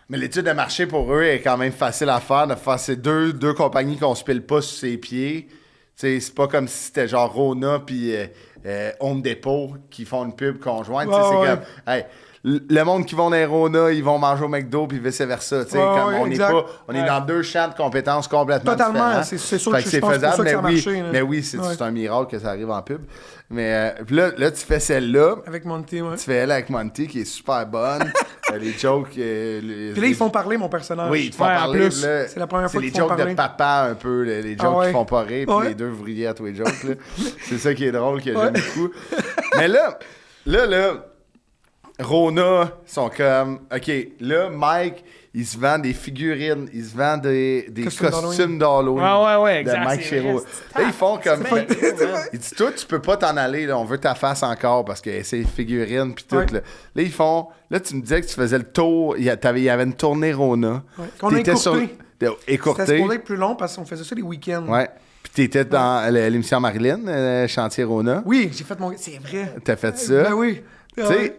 Mais l'étude de marché pour eux est quand même facile à faire, de faire ces deux compagnies qu'on se pile pas sur ses pieds. Tu sais, c'est pas comme si c'était genre Rona puis Home Depot qui font une pub conjointe. Tu sais, Ouais, c'est ouais. comme, hey, le monde qui vont dans les Rona, ils vont manger au McDo puis vice-versa. Tu sais, Ouais, comme ouais, on est exact. pas, on est dans deux champs de compétences complètement Totalement, différents. c'est sûr Fait que que je pense que c'est pour ça que ça a mais oui, marché, là. mais oui, c'est Ouais. un miracle que ça arrive en pub. Mais puis là, tu fais celle-là. Avec Monty, ouais. Tu fais elle avec Monty qui est super bonne. Les jokes. Puis là, ils font parler mon personnage. Oui, ils te font Ouais, en parler. plus, là, c'est la première fois les qu'ils font jokes parler. de papa un peu, les jokes Ah ouais. qui font pas rire, puis Ouais. les deux ouvriers à tous les jokes. Là. C'est ça qui est drôle, que Ouais. j'aime beaucoup. Mais là, Rona sont comme, OK, là, Mike, il se vend des figurines, il se vend des Costumes costumes d'Halloween. Ouais, De exact, Mike c'est Chéreau. vrai, Là, ils font comme. C'est Il dit, toi, tu peux pas t'en aller, là, on veut ta face encore parce que c'est figurines puis tout. Ouais. Là, ils font. Là, tu me disais que tu faisais le tour, il y avait une tournée Rona. Ouais. Qu'on a T'étais écourté. C'était écourté. supposé être plus long parce qu'on faisait ça les week-ends. Ouais. Puis t'étais dans l'émission Marilyn, Chantier Rona. Oui, j'ai fait mon... C'est vrai. T'as fait ça. Ben oui. Tu sais,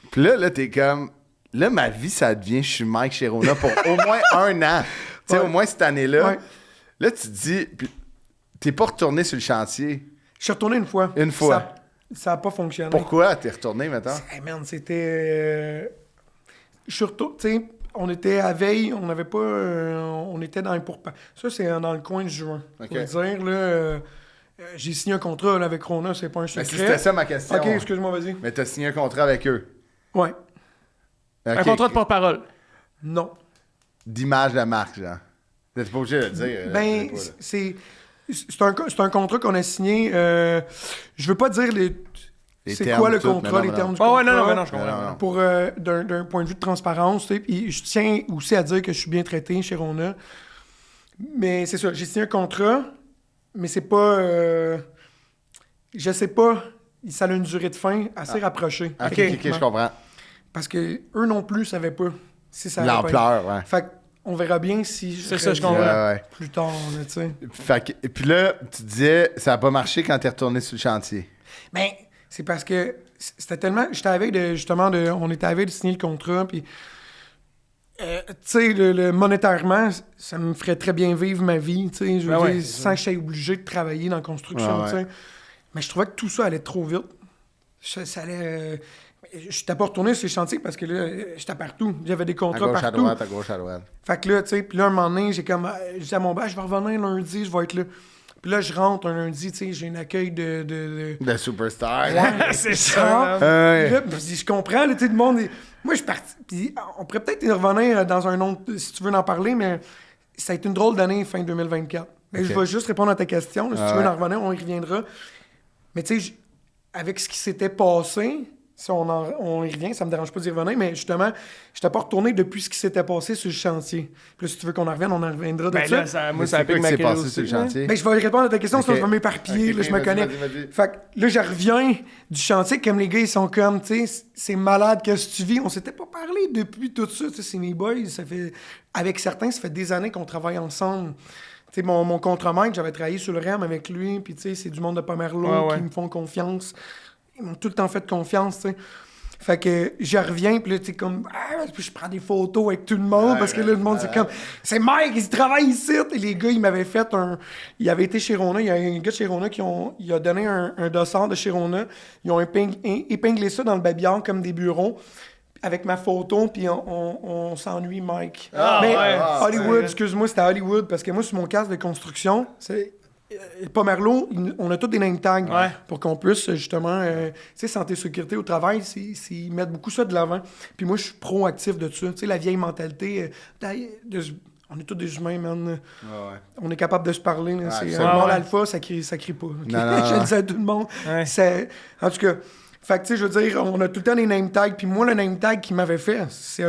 puis là, t'es comme. Là, ma vie, ça devient, je suis Mike chez Rona pour au moins un an. Tu sais, Ouais. au moins cette année-là. Ouais. Là, tu te dis, puis t'es pas retourné sur le chantier. Je suis retourné une fois. Une fois. Ça n'a pas fonctionné. Pourquoi t'es retourné maintenant? Hey man, c'était... Je suis retourné... Tu sais, on était à veille, on n'avait pas... on était dans les pourparlers. Ça, c'est dans le coin de juin. OK. Faut le dire, là... j'ai signé un contrat là, avec Rona, c'est pas un secret. C'était ça ma question. OK, excuse-moi, vas-y. Mais t'as signé un contrat avec eux. Ouais. Un OK. contrat de porte-parole. Non. D'image de marque, genre. T'es pas obligé de le dire. là, Ben, je sais pas, là. c'est un contrat qu'on a signé. Je veux pas dire Les c'est termes, quoi le tout, contrat, mais les non, termes du Oh, contrat. ouais, non, je comprends. Non, non. Pour d'un point de vue de transparence, tu sais, puis je tiens aussi à dire que je suis bien traité chez Rona. Mais c'est ça, j'ai signé un contrat, mais c'est pas... je sais pas, ça a une durée de fin assez rapprochée. OK, techniquement. je comprends. Parce que eux non plus savaient pas si ça allait pas être. L'ampleur, ouais. Fait qu'on verra bien si C'est ça, je reviens comprends. Ouais. plus tard, là, tu sais. Fait que, et puis là, tu disais, ça a pas marché quand t'es retourné sur le chantier. Ben, c'est parce que c'était tellement... J'étais à la veille de... On était à la veille de signer le contrat, puis... tu sais, le monétairement, ça me ferait très bien vivre ma vie, tu sais, je veux Ben ouais, dire, c'est sans que je sois obligé de travailler dans la construction, Ouais, tu sais. Mais je trouvais que tout ça allait trop vite. Ça allait... j'étais pas retourné sur les chantiers parce que là, j'étais partout. J'avais des À contrats gauche, à partout. droite, à gauche, à droite. Fait que là, tu sais, puis là, un moment donné, j'ai dit à mon je vais revenir lundi, je vais être là. Puis là, je rentre un lundi, tu sais, j'ai un accueil de... De superstar. Ouais, C'est je ça, rentre. Ouais. Puis là, puis je dis, je comprends, là, tu sais, le monde... Moi, je suis parti... Puis on pourrait peut-être y revenir dans un autre... Si tu veux en parler, mais ça a été une drôle d'année, fin 2024. Mais Ok. je vais juste répondre à ta question. Là, si tu Ouais. veux en revenir, on y reviendra. Mais tu sais, avec ce qui s'était passé... Si on y revient, ça me dérange pas d'y revenir, mais justement, je n'étais pas retourné depuis ce qui s'était passé sur le chantier. Puis là, si tu veux qu'on en revienne, on en reviendra de Ben ça. là, moi, Mais ça c'est quoi pique qui ma s'est passé curiosité. sur le chantier? Ben, je vais répondre à ta question, sinon Ok. je vais m'éparpiller, Ok, là, je me vas-y, connais. vas-y. Fait que là, je reviens du chantier, comme les gars, ils sont comme, tu sais, c'est malade, qu'est-ce que tu vis? On s'était pas parlé depuis tout ça, tu sais, c'est mes boys, ça fait... Avec certains, ça fait des années qu'on travaille ensemble. Tu sais, mon contremaître, j'avais travaillé sur le REM avec lui, puis tu sais, c'est du monde de Pomerleau Ouais. qui me font confiance. Ils m'ont tout le temps fait confiance, tu sais. Fait que je reviens, puis là, tu sais, comme... puis je prends des photos avec tout le monde, parce que là, le monde, c'est comme... C'est Mike, il travaille ici! Et les gars, ils m'avaient fait un... Ils avaient été chez Rona, il y a un gars de chez Rona il a donné un dossard de chez Rona. Ils ont épinglé ça dans le babillard comme des bureaux, avec ma photo, puis on s'ennuie, Mike. Mais ouais, Hollywood, c'est- excuse-moi, c'était Hollywood, parce que moi, sur mon casque de construction, c'est... Pomerleau, on a tous des name tags Ouais. pour qu'on puisse justement, tu sais, santé sécurité au travail, ils mettent beaucoup ça de l'avant. Puis moi, je suis proactif de ça. Tu sais, la vieille mentalité, on est tous des humains, man. Ouais. On est capable de se parler. Là. C'est absolument. un mâle Ouais. alpha, ça crie pas. ok? Non, non, Je non. le dis à tout le monde. Ouais. En tout cas, fait que, tu sais, je veux dire, on a tout le temps des name tags. Puis moi, le name tag qu'ils m'avaient fait, c'est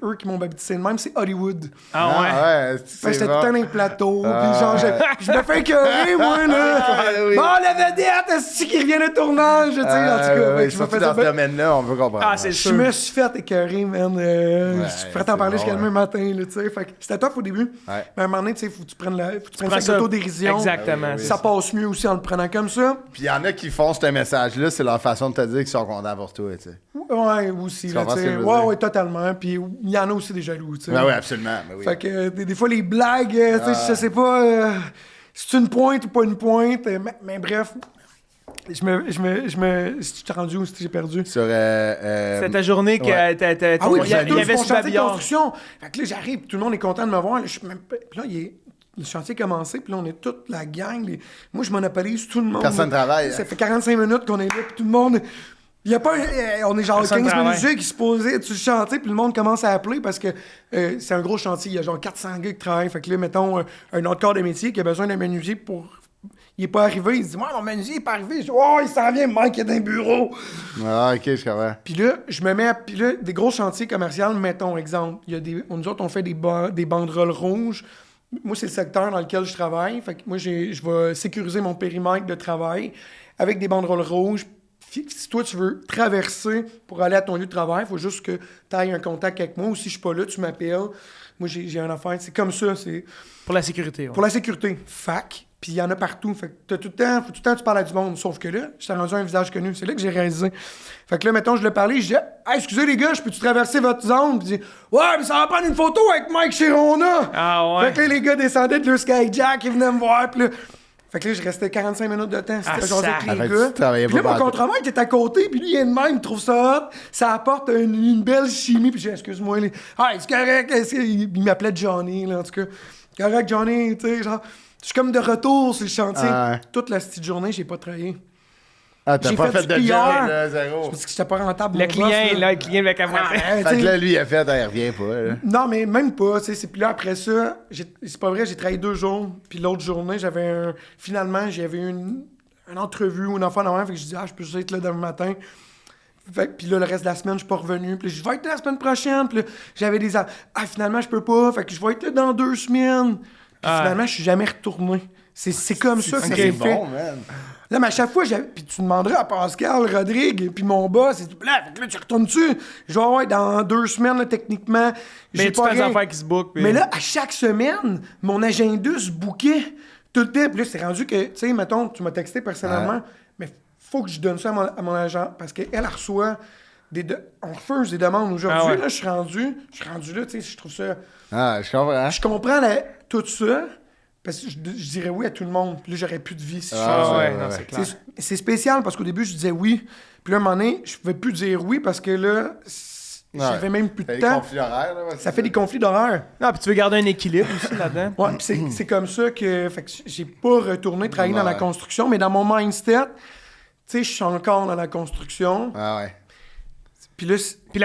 eux qui m'ont baptisé de même, c'est Hollywood. Ah ouais. ouais. Fait que C'est j'étais tout bon. le temps dans les plateaux. Puis genre, je me fais écœurer, moi, là. Ah, oui. Bon, la vedette, est-ce qui revient de tournage? Tu sais, en tout cas, fait que je me surtout faisais dans ce bien- domaine-là, on peut comprendre. Ah, c'est je sûr. me suis fait écœurer, man. Je pourrais t'en c'est parler bon, jusqu'à ouais. demain matin, là, tu sais. Fait que c'était tough au début. Ouais. Mais à un moment donné, tu sais, faut que tu prennes Prends cette ça- autodérision. Exactement. Ah oui, oui. Ça passe mieux aussi en le prenant comme ça. Puis il y en a qui font ce message-là, c'est leur façon de te dire qu'ils sont contents pour toi, tu sais. Ouais, aussi, Tu là, comprends tu ce que sais. je veux Ouais, dire? ouais, totalement. Puis il y en a aussi des jaloux, tu sais. Ben oui, absolument. Ben oui. Fait que des fois, les blagues, tu sais, je sais pas si c'est une pointe ou pas une pointe. Mais bref, je t'ai rendu où si j'ai perdu? Sur. C'est ta journée que ouais. Ah oui, il y avait mon ce chantier de babillard. construction. Fait que là, j'arrive, tout le monde est content de me voir. Là, je suis même pas- Puis là, le chantier a commencé, puis là, on est toute la gang. Moi, je monopolise tout le monde. Personne là. travaille. Ça fait 45 minutes qu'on est là, puis tout le monde... Il y a pas on est genre Personne 15 travaille. menuisiers qui se posaient sur le chantier, puis le monde commence à appeler parce que c'est un gros chantier. Il y a genre 400 gars qui travaillent. Fait que là, mettons, un autre corps de métier qui a besoin d'un menuisier pour... Il est pas arrivé. Il se dit, moi, mon menuisier est pas arrivé. Je dis, oh, il s'en vient, Mike est dans le bureau. Ah, ok, je comprends. Puis là, je me mets à... Puis là, des gros chantiers commerciaux, mettons, exemple, il y a nous autres, on fait des banderoles rouges. Moi, c'est le secteur dans lequel je travaille. Fait que moi, je vais sécuriser mon périmètre de travail avec des banderoles rouges. Si toi, tu veux traverser pour aller à ton lieu de travail, il faut juste que tu ailles un contact avec moi. Ou si je suis pas là, tu m'appelles. Moi, j'ai une affaire. C'est comme ça. C'est Pour la sécurité. ouais. pour la sécurité. Fac. Puis il y en a partout. Fait que t'as tout le temps, faut tout le temps que tu parles à du monde. Sauf que là, j'étais rendu un visage connu. C'est là que j'ai réalisé. Fait que là, mettons, je l'ai parlé. Je dis, hey, excusez les gars, je peux-tu traverser votre zone? Puis il dit, ouais, mais ça va prendre une photo avec Mike Chirona. Ah ouais. Fait que là, les gars descendaient de leur Skyjack, ils venaient me voir. Puis là, fait que là, je restais 45 minutes de temps. C'était Ah, genre ça. avec Ah, les fait que gars. tu travaillais Puis là, pas mon partout. contremaître est à côté, puis lui, il est de même, il trouve ça hot. Ça apporte une belle chimie. Puis j'ai dit, excuse-moi, c'est correct. Il m'appelait Johnny, là, en tout cas. Correct, Johnny, tu sais, genre. Je suis comme de retour sur le chantier. Ah ouais. Toute la petite journée, j'ai pas travaillé. Ah, t'as J'ai pas fait fait de du job, PR. là, zéro. Parce que j'étais pas rentable. Le mon client, boss, là, le client avec la Ah, Fait tu que sais, là, lui, il a fait, il revient pas, là. non, mais même pas, tu sais. Puis là, après ça, c'est pas vrai, j'ai travaillé 2 jours. Puis l'autre journée, finalement, j'avais une entrevue ou une affaire dans fait que je dis, je peux juste être là demain matin. Puis là, le reste de la semaine, je suis pas revenu. Puis là, je vais être là la semaine prochaine. Puis là, j'avais finalement, je peux pas. Fait que je vais être là dans 2 semaines. Puis finalement, je suis jamais retourné. C'est comme ça que ça C'est s'est fait. bon, man. Là, mais à chaque fois, puis tu demanderais à Pascal, Rodrigue, puis mon boss, et tout, là, fait que là, tu retournes-tu? Je vais avoir dans 2 semaines, là, techniquement. Mais j'ai tu pas fais des rien. affaires qui se bookent. puis- Mais là, à chaque semaine, mon agenda se bouquait tout le temps. Puis là, c'est rendu que, tu sais, mettons, tu m'as texté personnellement, mais faut que je donne ça à mon agent parce qu'elle reçoit on refuse des demandes aujourd'hui. Ah ouais. Là, je suis rendu là, tu sais, je trouve ça... Ah, je comprends. Je comprends tout ça, Parce que je dirais oui à tout le monde. Puis là, j'aurais plus de vie si je Ah, faisais ça. non, c'est clair. C'est spécial parce qu'au début, je disais oui. Puis là, à un moment donné, je pouvais plus dire oui parce que là, j'avais même plus de Fait des temps. conflits horaires, là, ouais, Ça c'est fait des conflits d'horaire. Non, puis tu veux garder un équilibre aussi là-dedans. Ouais, puis c'est comme ça que, fait que j'ai pas retourné travailler dans la Ouais. construction, mais dans mon mindset, tu sais, je suis encore dans la construction. Ah ouais. Puis là, Puis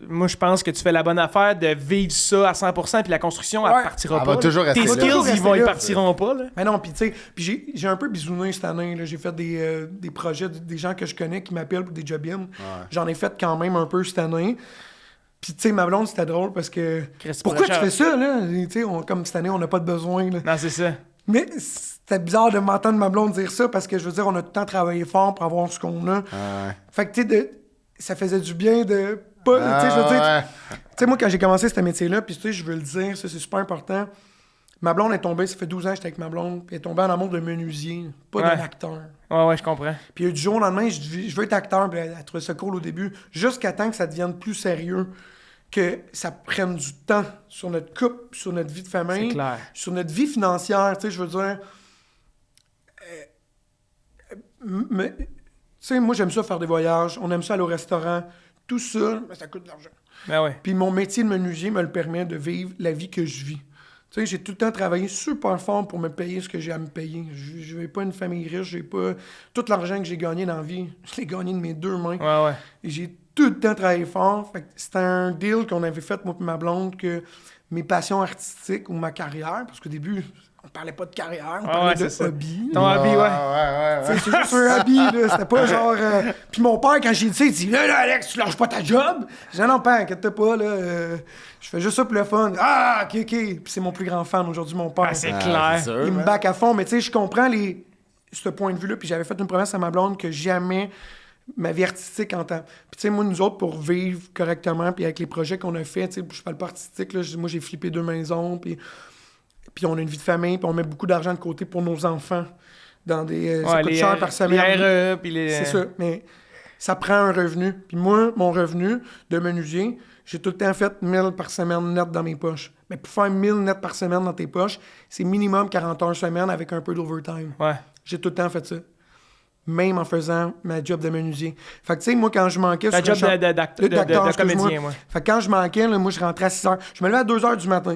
moi, je pense que tu fais la bonne affaire de vivre ça à 100%, puis la construction, elle Ouais. partira Elle pas. va toujours Tes rester là. skills, Toujours ils rester là. partiront pas. Là. mais non, puis tu sais, puis j'ai un peu bisouné cette année. Là. J'ai fait des projets, des gens que je connais qui m'appellent pour des job-ins. J'en ai fait quand même un peu cette année. Puis tu sais, ma blonde, c'était drôle parce que... Chris, Pourquoi tu pourrais- fais ça, là? Tu sais, comme cette année, on n'a pas de besoin, là. Non, c'est ça. Mais c'était bizarre de m'entendre ma blonde dire ça parce que je veux dire, on a tout le temps travaillé fort pour avoir ce qu'on a. Ah ouais. Fait que tu sais, ça faisait du bien de pas. Tu sais, je veux dire, Ah tu sais, moi, quand j'ai commencé ce métier-là, puis tu sais, je veux le dire, ça, c'est super important. Ma blonde est tombée, ça fait 12 ans que j'étais avec ma blonde, puis elle est tombée en amour de menuisier, pas Ouais. d'un acteur. Ouais, je comprends. Puis du jour au lendemain, je veux être acteur, puis elle trouvait ça cool au début, jusqu'à temps que ça devienne plus sérieux, que ça prenne du temps sur notre couple, sur notre vie de famille, C'est clair. sur notre vie financière, tu sais, je veux dire... mais, tu sais, moi, j'aime ça faire des voyages, on aime ça aller au restaurant, tout ça, mais ça coûte de l'argent. Ben ouais. Puis mon métier de menuisier me le permet de vivre la vie que je vis. Tu sais, j'ai tout le temps travaillé super fort pour me payer ce que j'ai à me payer. Je n'ai pas une famille riche, j'ai pas... Tout l'argent que j'ai gagné dans la vie, je l'ai gagné de mes deux mains. Ouais. Et j'ai tout le temps travaillé fort. Fait que c'était un deal qu'on avait fait, moi et ma blonde, que mes passions artistiques ou ma carrière, parce qu'au début, on parlait pas de carrière, on parlait ouais, de c'est ça. hobby. Ton hobby, ouais. Ouais. Tu sais, c'est juste un hobby, là. C'était pas genre... Puis mon père, quand j'ai dit ça, il dit « Là, Alex, tu lâches pas ta job? » J'ai dit « Non, père, inquiète pas, là. Je fais juste ça pour le fun. »« Ah, OK. » Puis c'est mon plus grand fan aujourd'hui, mon père. Ah, c'est Ah, clair. c'est sûr, Il me man. back à fond, mais tu sais, je comprends ce point de vue-là. Puis j'avais fait une promesse à ma blonde que jamais ma vie artistique en temps. Puis tu sais, moi, nous autres, pour vivre correctement, puis avec les projets qu'on a fait, tu sais, je parle pas artistique, là, moi, j'ai flippé 2 maisons, puis on a une vie de famille, puis on met beaucoup d'argent de côté pour nos enfants. Dans des, ça Ouais, coûte cher par semaine. Les RE, puis les... C'est ça, mais ça prend un revenu. Puis moi, mon revenu de menuisier, j'ai tout le temps fait 1000 par semaine net dans mes poches. Mais pour faire 1000 net par semaine dans tes poches, c'est minimum 40 heures semaine avec un peu d'overtime. Ouais. J'ai tout le temps fait ça. Même en faisant ma job de menuisier. Fait que tu sais, moi, quand je manquais... Ta sur job un d'acteur, de excuse-moi. comédien, ouais. Fait que quand je manquais, là, moi, je rentrais à 6 heures. Je me levais à 2 heures du matin.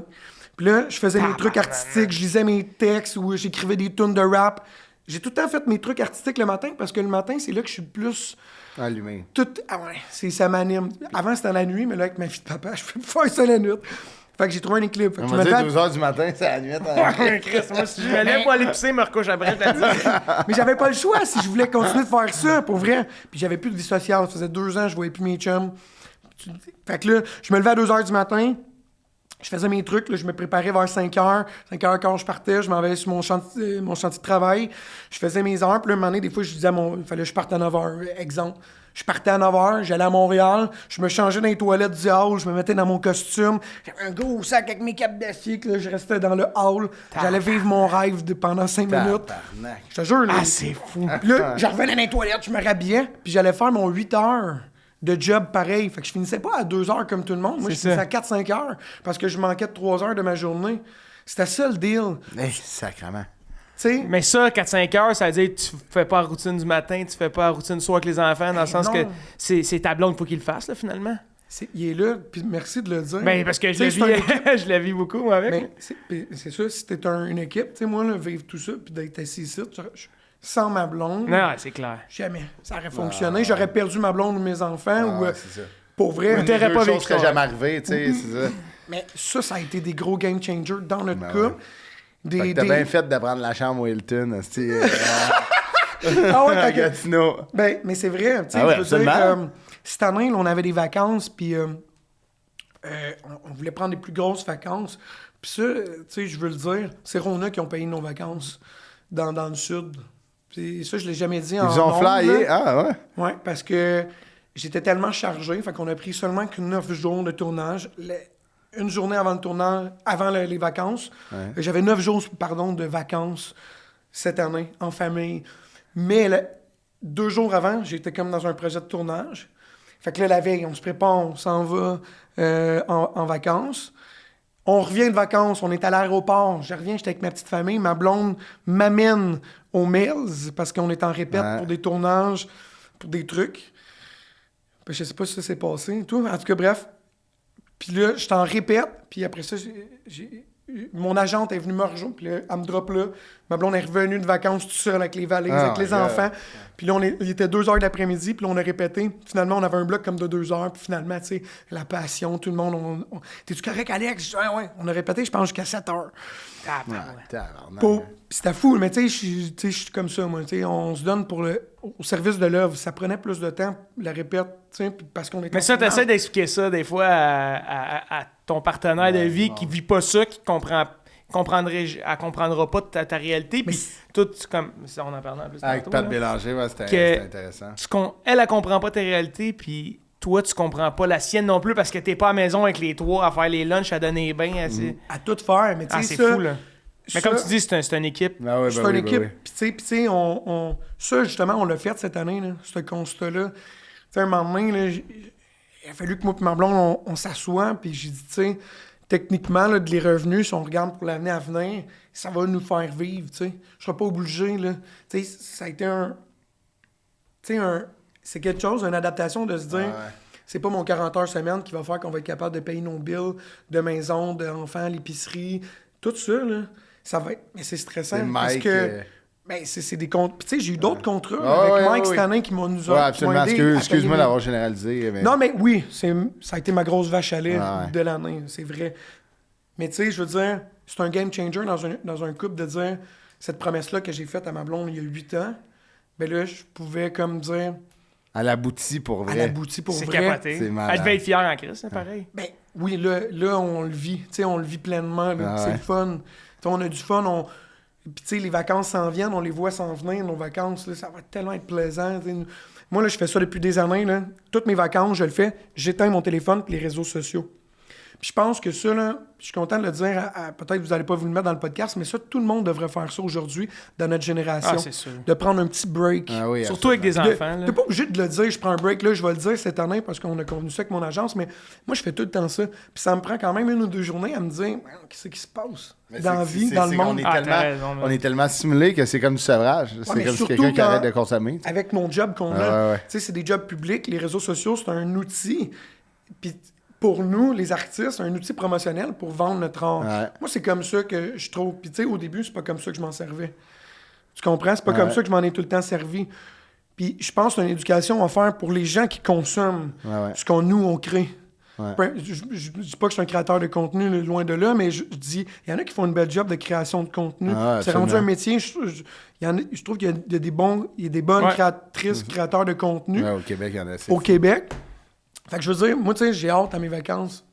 Puis là, je faisais mes trucs artistiques, je lisais mes textes ou j'écrivais des tunes de rap. J'ai tout le temps fait mes trucs artistiques le matin parce que le matin, c'est là que je suis le plus... Allumé. Tout... Ah ouais, ça m'anime. Avant, c'était la nuit, mais là, avec ma fille de papa, je peux pas faire ça la nuit. Fait que j'ai trouvé un équilibre. Fait que On je va me dire levais 2h du matin, c'est la nuit. hein. Chris, moi, si je me lève pour aller pisser, me recouche après, je la dis. Mais j'avais pas le choix si je voulais continuer de faire ça, pour vrai. Puis j'avais plus de vie sociale. Ça faisait 2 ans que je voyais plus mes chums. Fait que là, je me levais à 2 h du matin. Je faisais mes trucs, là, je me préparais vers 5 h. 5 h quand je partais, je m'en allais sur mon chantier de travail. Je faisais mes heures. Puis là, un moment donné, des fois, je disais il fallait que je parte à 9 h. Exemple. Je partais à 9 h, j'allais à Montréal, je me changeais dans les toilettes du hall, je me mettais dans mon costume. J'avais un gros sac avec mes capes d'acier, que là, je restais dans le hall. J'allais vivre mon rêve pendant 5 minutes. Tabarnak. Je te jure, là. Ah, c'est fou. Puis là, je revenais dans les toilettes, je me rhabillais, puis j'allais faire mon 8 heures de job pareil. Fait que je finissais pas à 2 heures comme tout le monde. Moi, je C'est finissais ça. à 4-5 heures parce que je manquais de 3 heures de ma journée. C'était ça le deal. Hey, sacrement. Tu sais, Mais ça, 4-5 heures, ça veut dire que tu fais pas la routine du matin, tu fais pas la routine du soir avec les enfants, dans le sens non. que c'est ta blonde qu'il faut qu'il le fasse, là, finalement. il est là, puis merci de le dire. Ben, parce que je Tu le sais, c'est un vis, je le vis beaucoup, moi, avec. Ben, c'est ça, si t'es une équipe, tu sais, moi, là, vivre tout ça, puis d'être assis ici, sans ma blonde, Non, c'est clair. jamais. Ça aurait fonctionné. J'aurais perdu ma blonde ou mes enfants, ou Ouais, c'est ça. pour vrai. Une t'aurais des pas deux vécu choses qui serait ça. jamais arrivé, tu sais, c'est ça. Mais ça a été des gros game changers dans notre Ben couple. ouais. Fait que t'as bien fait de prendre la chambre au Hilton, hostie, Ah ouais, à fait que- Gatineau. Ben, mais c'est vrai, tu sais, Ah ouais, je veux dire, absolument. cette année, là, on avait des vacances, puis on voulait prendre des plus grosses vacances. Puis ça, tu sais, je veux le dire, c'est Rona qui ont payé nos vacances dans le sud. Puis ça, je l'ai jamais dit Ils en vous ont ondes, flyé, là. ah ouais. Ouais, parce que j'étais tellement chargé, fait qu'on a pris seulement que 9 jours de tournage. Une journée avant le tournage, avant les vacances. Ouais. J'avais 9 jours, pardon, de vacances cette année, en famille. Mais 2 jours avant, j'étais comme dans un projet de tournage. Fait que là, la veille, on se prépare, on s'en va en vacances. On revient de vacances, on est à l'aéroport. Je reviens, j'étais avec ma petite famille. Ma blonde m'amène au Mills parce qu'on est en répète Ouais. pour des tournages, pour des trucs. Puis je sais pas si ça s'est passé et tout. En tout cas, bref. Puis là, j'étais en répète. Puis après ça, mon agente est venue me rejoindre. Puis là, elle me drop là. Ma blonde est revenue de vacances toute seule avec les valises, Oh avec les my God. enfants. Puis là, il était 2 heures de l'après-midi. Puis là, on a répété. Finalement, on avait un bloc comme de 2 heures. Puis finalement, tu sais, la passion, tout le monde. T'es-tu correct, Alex? Je dis, ouais. On a répété, je pense, jusqu'à 7 heures. Ah, Ouais, ouais. tabarnak. Puis c'était fou, mais tu sais, je suis comme ça, moi. Tu sais, on se donne au service de l'œuvre. Ça prenait plus de temps, la répète, tu sais, parce qu'on était. Mais ça, t'essaies d'expliquer ça des fois à ton partenaire de vie qui vit pas ça, qui comprendra pas ta réalité. Puis tout, comme ça, on en parlait en plus. Avec tantôt, Pat là. Bélanger, ouais, c'était intéressant. Elle comprend pas ta réalité, puis toi, tu comprends pas la sienne non plus parce que t'es pas à la maison avec les trois à faire les lunchs, à donner les bains. À tout faire, mais tu sais, Ah, c'est ça, fou, là. Mais ça, comme tu dis, c'est une équipe. Ah ouais, c'est ben une oui, équipe. ben oui. Puis tu sais, ça, justement, on l'a fait cette année, là, ce constat-là. Tu sais, un moment donné, là, il a fallu que moi et ma blonde, on s'assoie, puis j'ai dit, tu sais, techniquement, là, de les revenus, si on regarde pour l'année à venir, ça va nous faire vivre, tu sais. Je serai pas obligé, là. Tu sais, ça a été c'est quelque chose, une adaptation de se dire, Ouais. c'est pas mon 40 heures semaine qui va faire qu'on va être capable de payer nos bills de maison, d'enfants, l'épicerie, tout ça, là. Ça va être... Mais c'est stressant, C'est parce Mike, que... Ben, c'est des comptes. Puis tu sais, j'ai eu d'autres contrats Ah, avec ouais, Mike ouais, cette année qui m'ont nous Ouais, a absolument. m'ont aidé à Excuse-moi payer d'avoir généralisé. Mais... Non, mais oui, ça a été ma grosse vache à lait Ah, ouais. de l'année, c'est vrai. Mais tu sais, je veux dire, c'est un game changer dans un couple de dire cette promesse-là que j'ai faite à ma blonde il y a 8 ans, ben là, je pouvais comme dire, Elle aboutit pour vrai. elle aboutit pour C'est vrai. capoté. C'est malade. Elle devait être fière en Christ, c'est pareil. Ben oui, là, on le vit. Tu sais, on le vit pleinement. Là. Ah C'est ouais. le fun. T'sais, on a du fun. Puis tu sais, les vacances s'en viennent, on les voit s'en venir, nos vacances. Là, ça va tellement être plaisant. T'sais. Moi, là, je fais ça depuis des années. Là. Toutes mes vacances, je le fais. J'éteins mon téléphone et les réseaux sociaux. Puis je pense que ça, là, je suis content de le dire, peut-être que vous n'allez pas vous le mettre dans le podcast, mais ça, tout le monde devrait faire ça aujourd'hui dans notre génération. Ah, c'est sûr. De prendre un petit break. Ah oui, Surtout avec des absolument. enfants. Là. T'es pas obligé de le dire, je prends un break, là, je vais le dire cette année parce qu'on a convenu ça avec mon agence, mais moi, je fais tout le temps ça. Puis ça me prend quand même 1 ou 2 journées à me dire, qu'est-ce qui se passe Mais dans la c'est- vie, c'est- dans le c'est monde. qu'on Ah, est t'as raison, man. on est tellement stimulé que c'est comme du sevrage. C'est mais comme si surtout quelqu'un qui quand- arrête de consommer. tu sais. Avec mon job qu'on Ah, a, ouais. tu sais, c'est des jobs publics, les réseaux sociaux, c'est un outil. Puis pour nous, les artistes, c'est un outil promotionnel pour vendre notre art. Ouais. Moi, c'est comme ça que je trouve. Puis tu sais, au début, c'est pas comme ça que je m'en servais. Tu comprends? C'est pas Ouais. comme ça que je m'en ai tout le temps servi. Puis je pense que c'est une éducation à faire pour les gens qui consomment Ouais. ce qu'on nous, on crée. Ouais. Je dis pas que je suis un créateur de contenu, là, loin de là, mais je dis, il y en a qui font une belle job de création de contenu. Ah, c'est rendu absolument. un métier. Je trouve qu'il y a des bonnes Ouais. créatrices, créateurs de contenu Ouais, au Québec, il y en a. c'est au fou. Québec. Fait que je veux dire, moi, tu sais, j'ai hâte à mes vacances.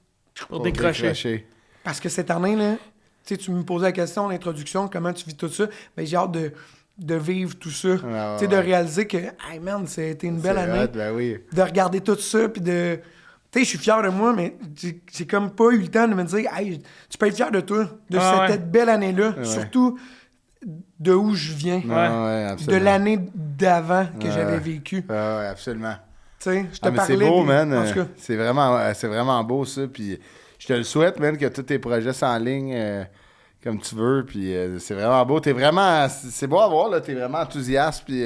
Pour décrocher. Parce que cette année, là, tu sais, tu me posais la question en introduction, comment tu vis tout ça. Ben, j'ai hâte de vivre tout ça. Tu sais, de ouais. réaliser que, hey man, c'était une belle C'est année. hot, ben oui. De regarder tout ça, puis de. Tu sais, je suis fier de moi, mais j'ai comme pas eu le temps de me dire, hey, tu peux être fier de toi, de Ah, cette ouais. belle année-là, Ouais. surtout de où je viens, Ouais, ouais, de absolument. l'année d'avant que Ouais. j'avais vécu. Ouais, ouais, absolument. Tu sais, je te Ah, mais c'est parlais. beau, puis- man. En tout cas, C'est vraiment beau, ça. Puis je te le souhaite, man, que tous tes projets s'enlignent comme tu veux. Puis c'est vraiment beau. C'est beau à voir, là. T'es vraiment enthousiaste, puis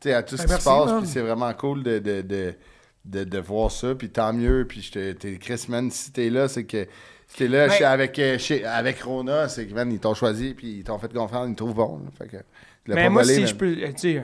tu sais, à tout ce qui se merci, passe. man. Puis c'est vraiment cool de voir ça. Puis tant mieux. Puis t'es Chris, man, si t'es là, c'est que... Si t'es là avec Rona, c'est que, man, ils t'ont choisi, puis ils t'ont fait confiance, ils te trouvent bon. Là. Fait que... tu l'as Mais pas moi, volé, si man. je peux. Tu sais,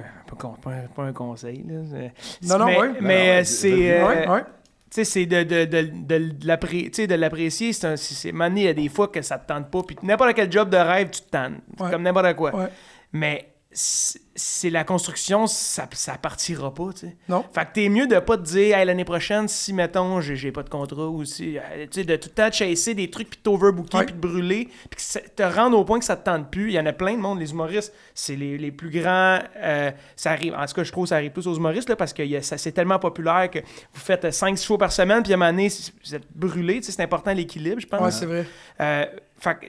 pas un conseil. Là. Non, mais, ouais. Mais Non, c'est. vas-y. ouais. Tu sais, c'est de l'apprécier. C'est mané, il y a des fois que ça te tente pas. Puis n'importe quel job de rêve, tu te tentes. C'est Ouais. comme n'importe quoi. Ouais. Mais c'est la construction, ça partira pas, tu sais. Non. Fait que t'es mieux de pas te dire, hey, l'année prochaine, si, mettons, j'ai pas de contrat ou si, tu sais, de tout le temps chasser des trucs puis de t'overbooker Ouais. puis de brûler puis te rendre au point que ça te tente plus. Il y en a plein de monde, les humoristes, c'est les plus grands, ça arrive, en tout cas, je trouve que ça arrive plus aux humoristes, là, parce que c'est tellement populaire que vous faites 5-6 shows par semaine puis à un moment donné, vous êtes brûlés, tu sais, c'est important l'équilibre, je pense. Ouais, c'est vrai. Fait que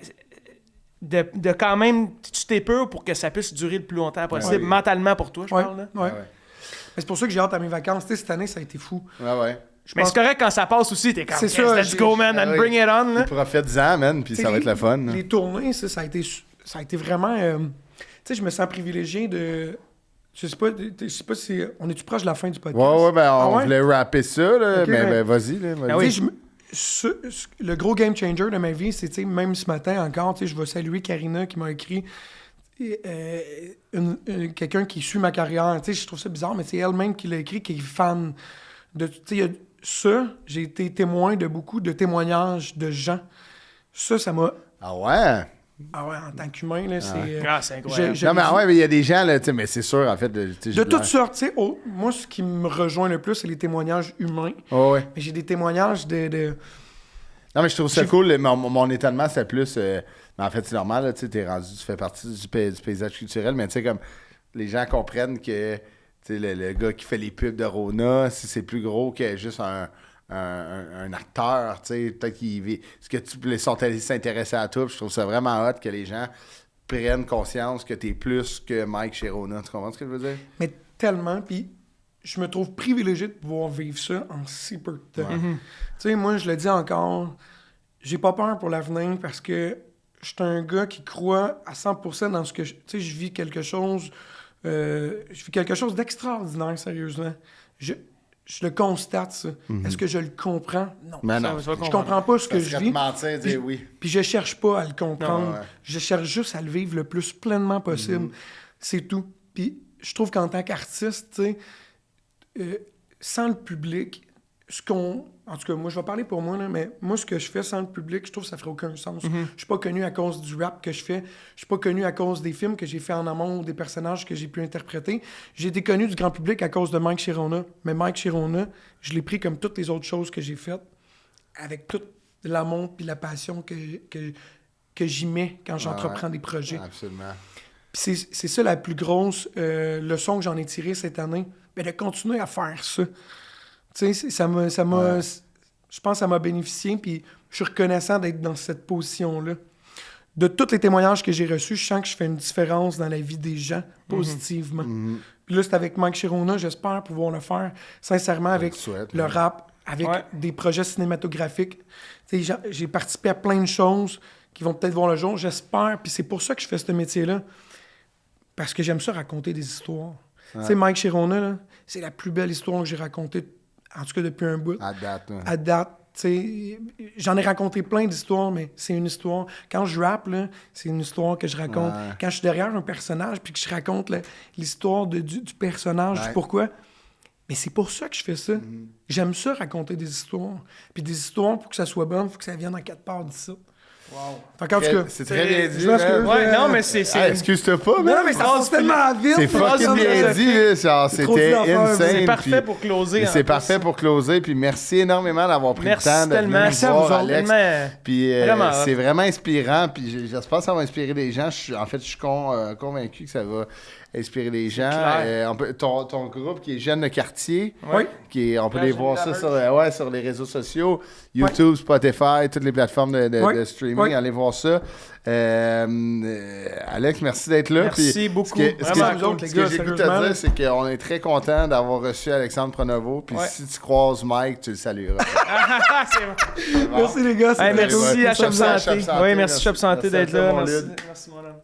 de quand même, tu t'épures pour que ça puisse durer le plus longtemps possible, Ouais. mentalement pour toi, je Ouais, parle. Là. ouais. Ouais. Mais c'est pour ça que j'ai hâte à mes vacances. Tu sais, cette année, ça a été fou. Ouais, ouais. Mais c'est correct quand ça passe aussi, t'es comme, C'est yes, ça, let's go, man, Ah and oui. bring it on. Là. Profite-en, man, puis T'sais, ça va être le fun. là. Les tournées, ça a été vraiment... tu sais, je me sens privilégié de... Je sais pas si... On est-tu proche de la fin du podcast? Ouais, ben, on Ah ouais? voulait rapper ça, là, Ok, mais ben- ben, vas-y, là. Vas-y. Ah oui. Tu sais, le gros game changer de ma vie, c'est, tu sais, même ce matin encore, tu sais, je vais saluer Karina qui m'a écrit quelqu'un qui suit ma carrière. Tu sais, je trouve ça bizarre, mais c'est elle-même qui l'a écrit, qui est fan de... Tu sais, il y a ça, j'ai été témoin de beaucoup de témoignages de gens. Ça m'a... Ah ouais? Ah ouais, en tant qu'humain, là, c'est... Ah, c'est incroyable. j'ai- Non, mais vu- ouais, mais il y a des gens, là, tu sais, mais c'est sûr, en fait. De toutes sortes, tu sais. Moi, ce qui me rejoint le plus, c'est les témoignages humains. Oh, ouais. Mais j'ai des témoignages de... Non, mais je trouve ça cool. Mon étonnement, c'est plus. Mais en fait, c'est normal, là, tu sais, t'es rendu, tu fais partie du paysage culturel, mais tu sais, comme les gens comprennent que tu sais, le gars qui fait les pubs de Rona, si c'est plus gros que juste un acteur, tu sais, peut-être qu'il vit. Est-ce que ils sont allés s'intéresser à tout? Puis je trouve ça vraiment hot que les gens prennent conscience que t'es plus que Mike chez Rona. Tu comprends ce que je veux dire? Mais tellement, puis je me trouve privilégié de pouvoir vivre ça en si peu de temps. Tu sais, moi, je le dis encore, j'ai pas peur pour l'avenir parce que je suis un gars qui croit à 100% dans ce que... Tu sais, je vis quelque chose... je vis quelque chose d'extraordinaire, sérieusement. Je le constate, ça. Est-ce que je le comprends? Non. Mais non. Ça va Je comprends pas ce que Ça je serait vis. te mentir, dire oui. Puis je cherche pas à le comprendre. Non, ouais. Je cherche juste à le vivre le plus pleinement possible. C'est tout. Puis je trouve qu'en tant qu'artiste, tu sais, sans le public, en tout cas, moi, je vais parler pour moi, là, mais moi, ce que je fais sans le public, je trouve que ça ferait aucun sens. Je suis pas connu à cause du rap que je fais. Je suis pas connu à cause des films que j'ai fait en amont ou des personnages que j'ai pu interpréter. J'ai été connu du grand public à cause de Mike Chirona. Mais Mike Chirona, je l'ai pris comme toutes les autres choses que j'ai faites, avec tout l'amour puis la passion que j'y mets quand j'entreprends des projets. Absolument. Puis c'est ça la plus grosse leçon que j'en ai tirée cette année. Mais de continuer à faire ça. Tu sais, ça m'a... Ouais. Je pense que ça m'a bénéficié, puis je suis reconnaissant d'être dans cette position-là. De tous les témoignages que j'ai reçus, je sens que je fais une différence dans la vie des gens, positivement. Puis là, c'est avec Mike Chirona, j'espère pouvoir le faire, sincèrement, avec le souhaite, le ouais. rap, avec Ouais. des projets cinématographiques. Tu sais, j'ai participé à plein de choses qui vont peut-être voir le jour, j'espère, puis c'est pour ça que je fais ce métier-là. Parce que j'aime ça raconter des histoires. Tu sais, Mike Chirona, là, c'est la plus belle histoire que j'ai racontée, en tout cas depuis un bout. À date, ouais. À date, tu sais, j'en ai raconté plein d'histoires, mais c'est une histoire. Quand je rappe, là, c'est une histoire que je raconte. Ouais. Quand je suis derrière un personnage puis que je raconte l'histoire du personnage, Ouais. du pourquoi. Mais c'est pour ça que je fais ça. J'aime ça, raconter des histoires. Puis des histoires, pour que ça soit bon, il faut que ça vienne en 4 parts d'ici. Fait qu'en tout cas, C'est très bien dit. je m'excuse. man. Ouais, non, mais c'est... Ah, excuse-toi pas, man. non, mais ça passe tellement vite. C'est faut fucking pas bien se- dit, là. Genre, C'est trop c'était d'affaires, insane. C'est parfait puis- pour closer. C'est parfait pour closer. Puis merci énormément d'avoir pris Merci le temps de tellement. venir Merci nous à voir, vous autres. Alex. Tellement. Puis Vraiment, c'est vraiment inspirant. Puis j'espère que ça va inspirer des gens. Je suis convaincu que ça va inspirer les gens. clair. Ton groupe qui est Jeunes de quartier, Oui. on peut Ouais, les Jeunes voir ça Laveurs. sur les réseaux sociaux, YouTube, Spotify, toutes les plateformes de Ouais. streaming. Ouais. Allez voir ça. Alex, merci d'être là. Merci Puis, beaucoup. Ce que, Vraiment vous autres, les ce que gars, j'ai goût de te sérieusement, dire, là. c'est qu'on est très content d'avoir reçu Alexandre Pronovo. Puis Ouais. si tu croises Mike, tu le salueras. C'est bon. Merci les gars. c'est Hey, très merci cool. à Shop Merci à Shop Santé. Santé. Oui, merci Shop Santé Merci à d'être toi, là. mon Merci, Lyd. merci mon homme.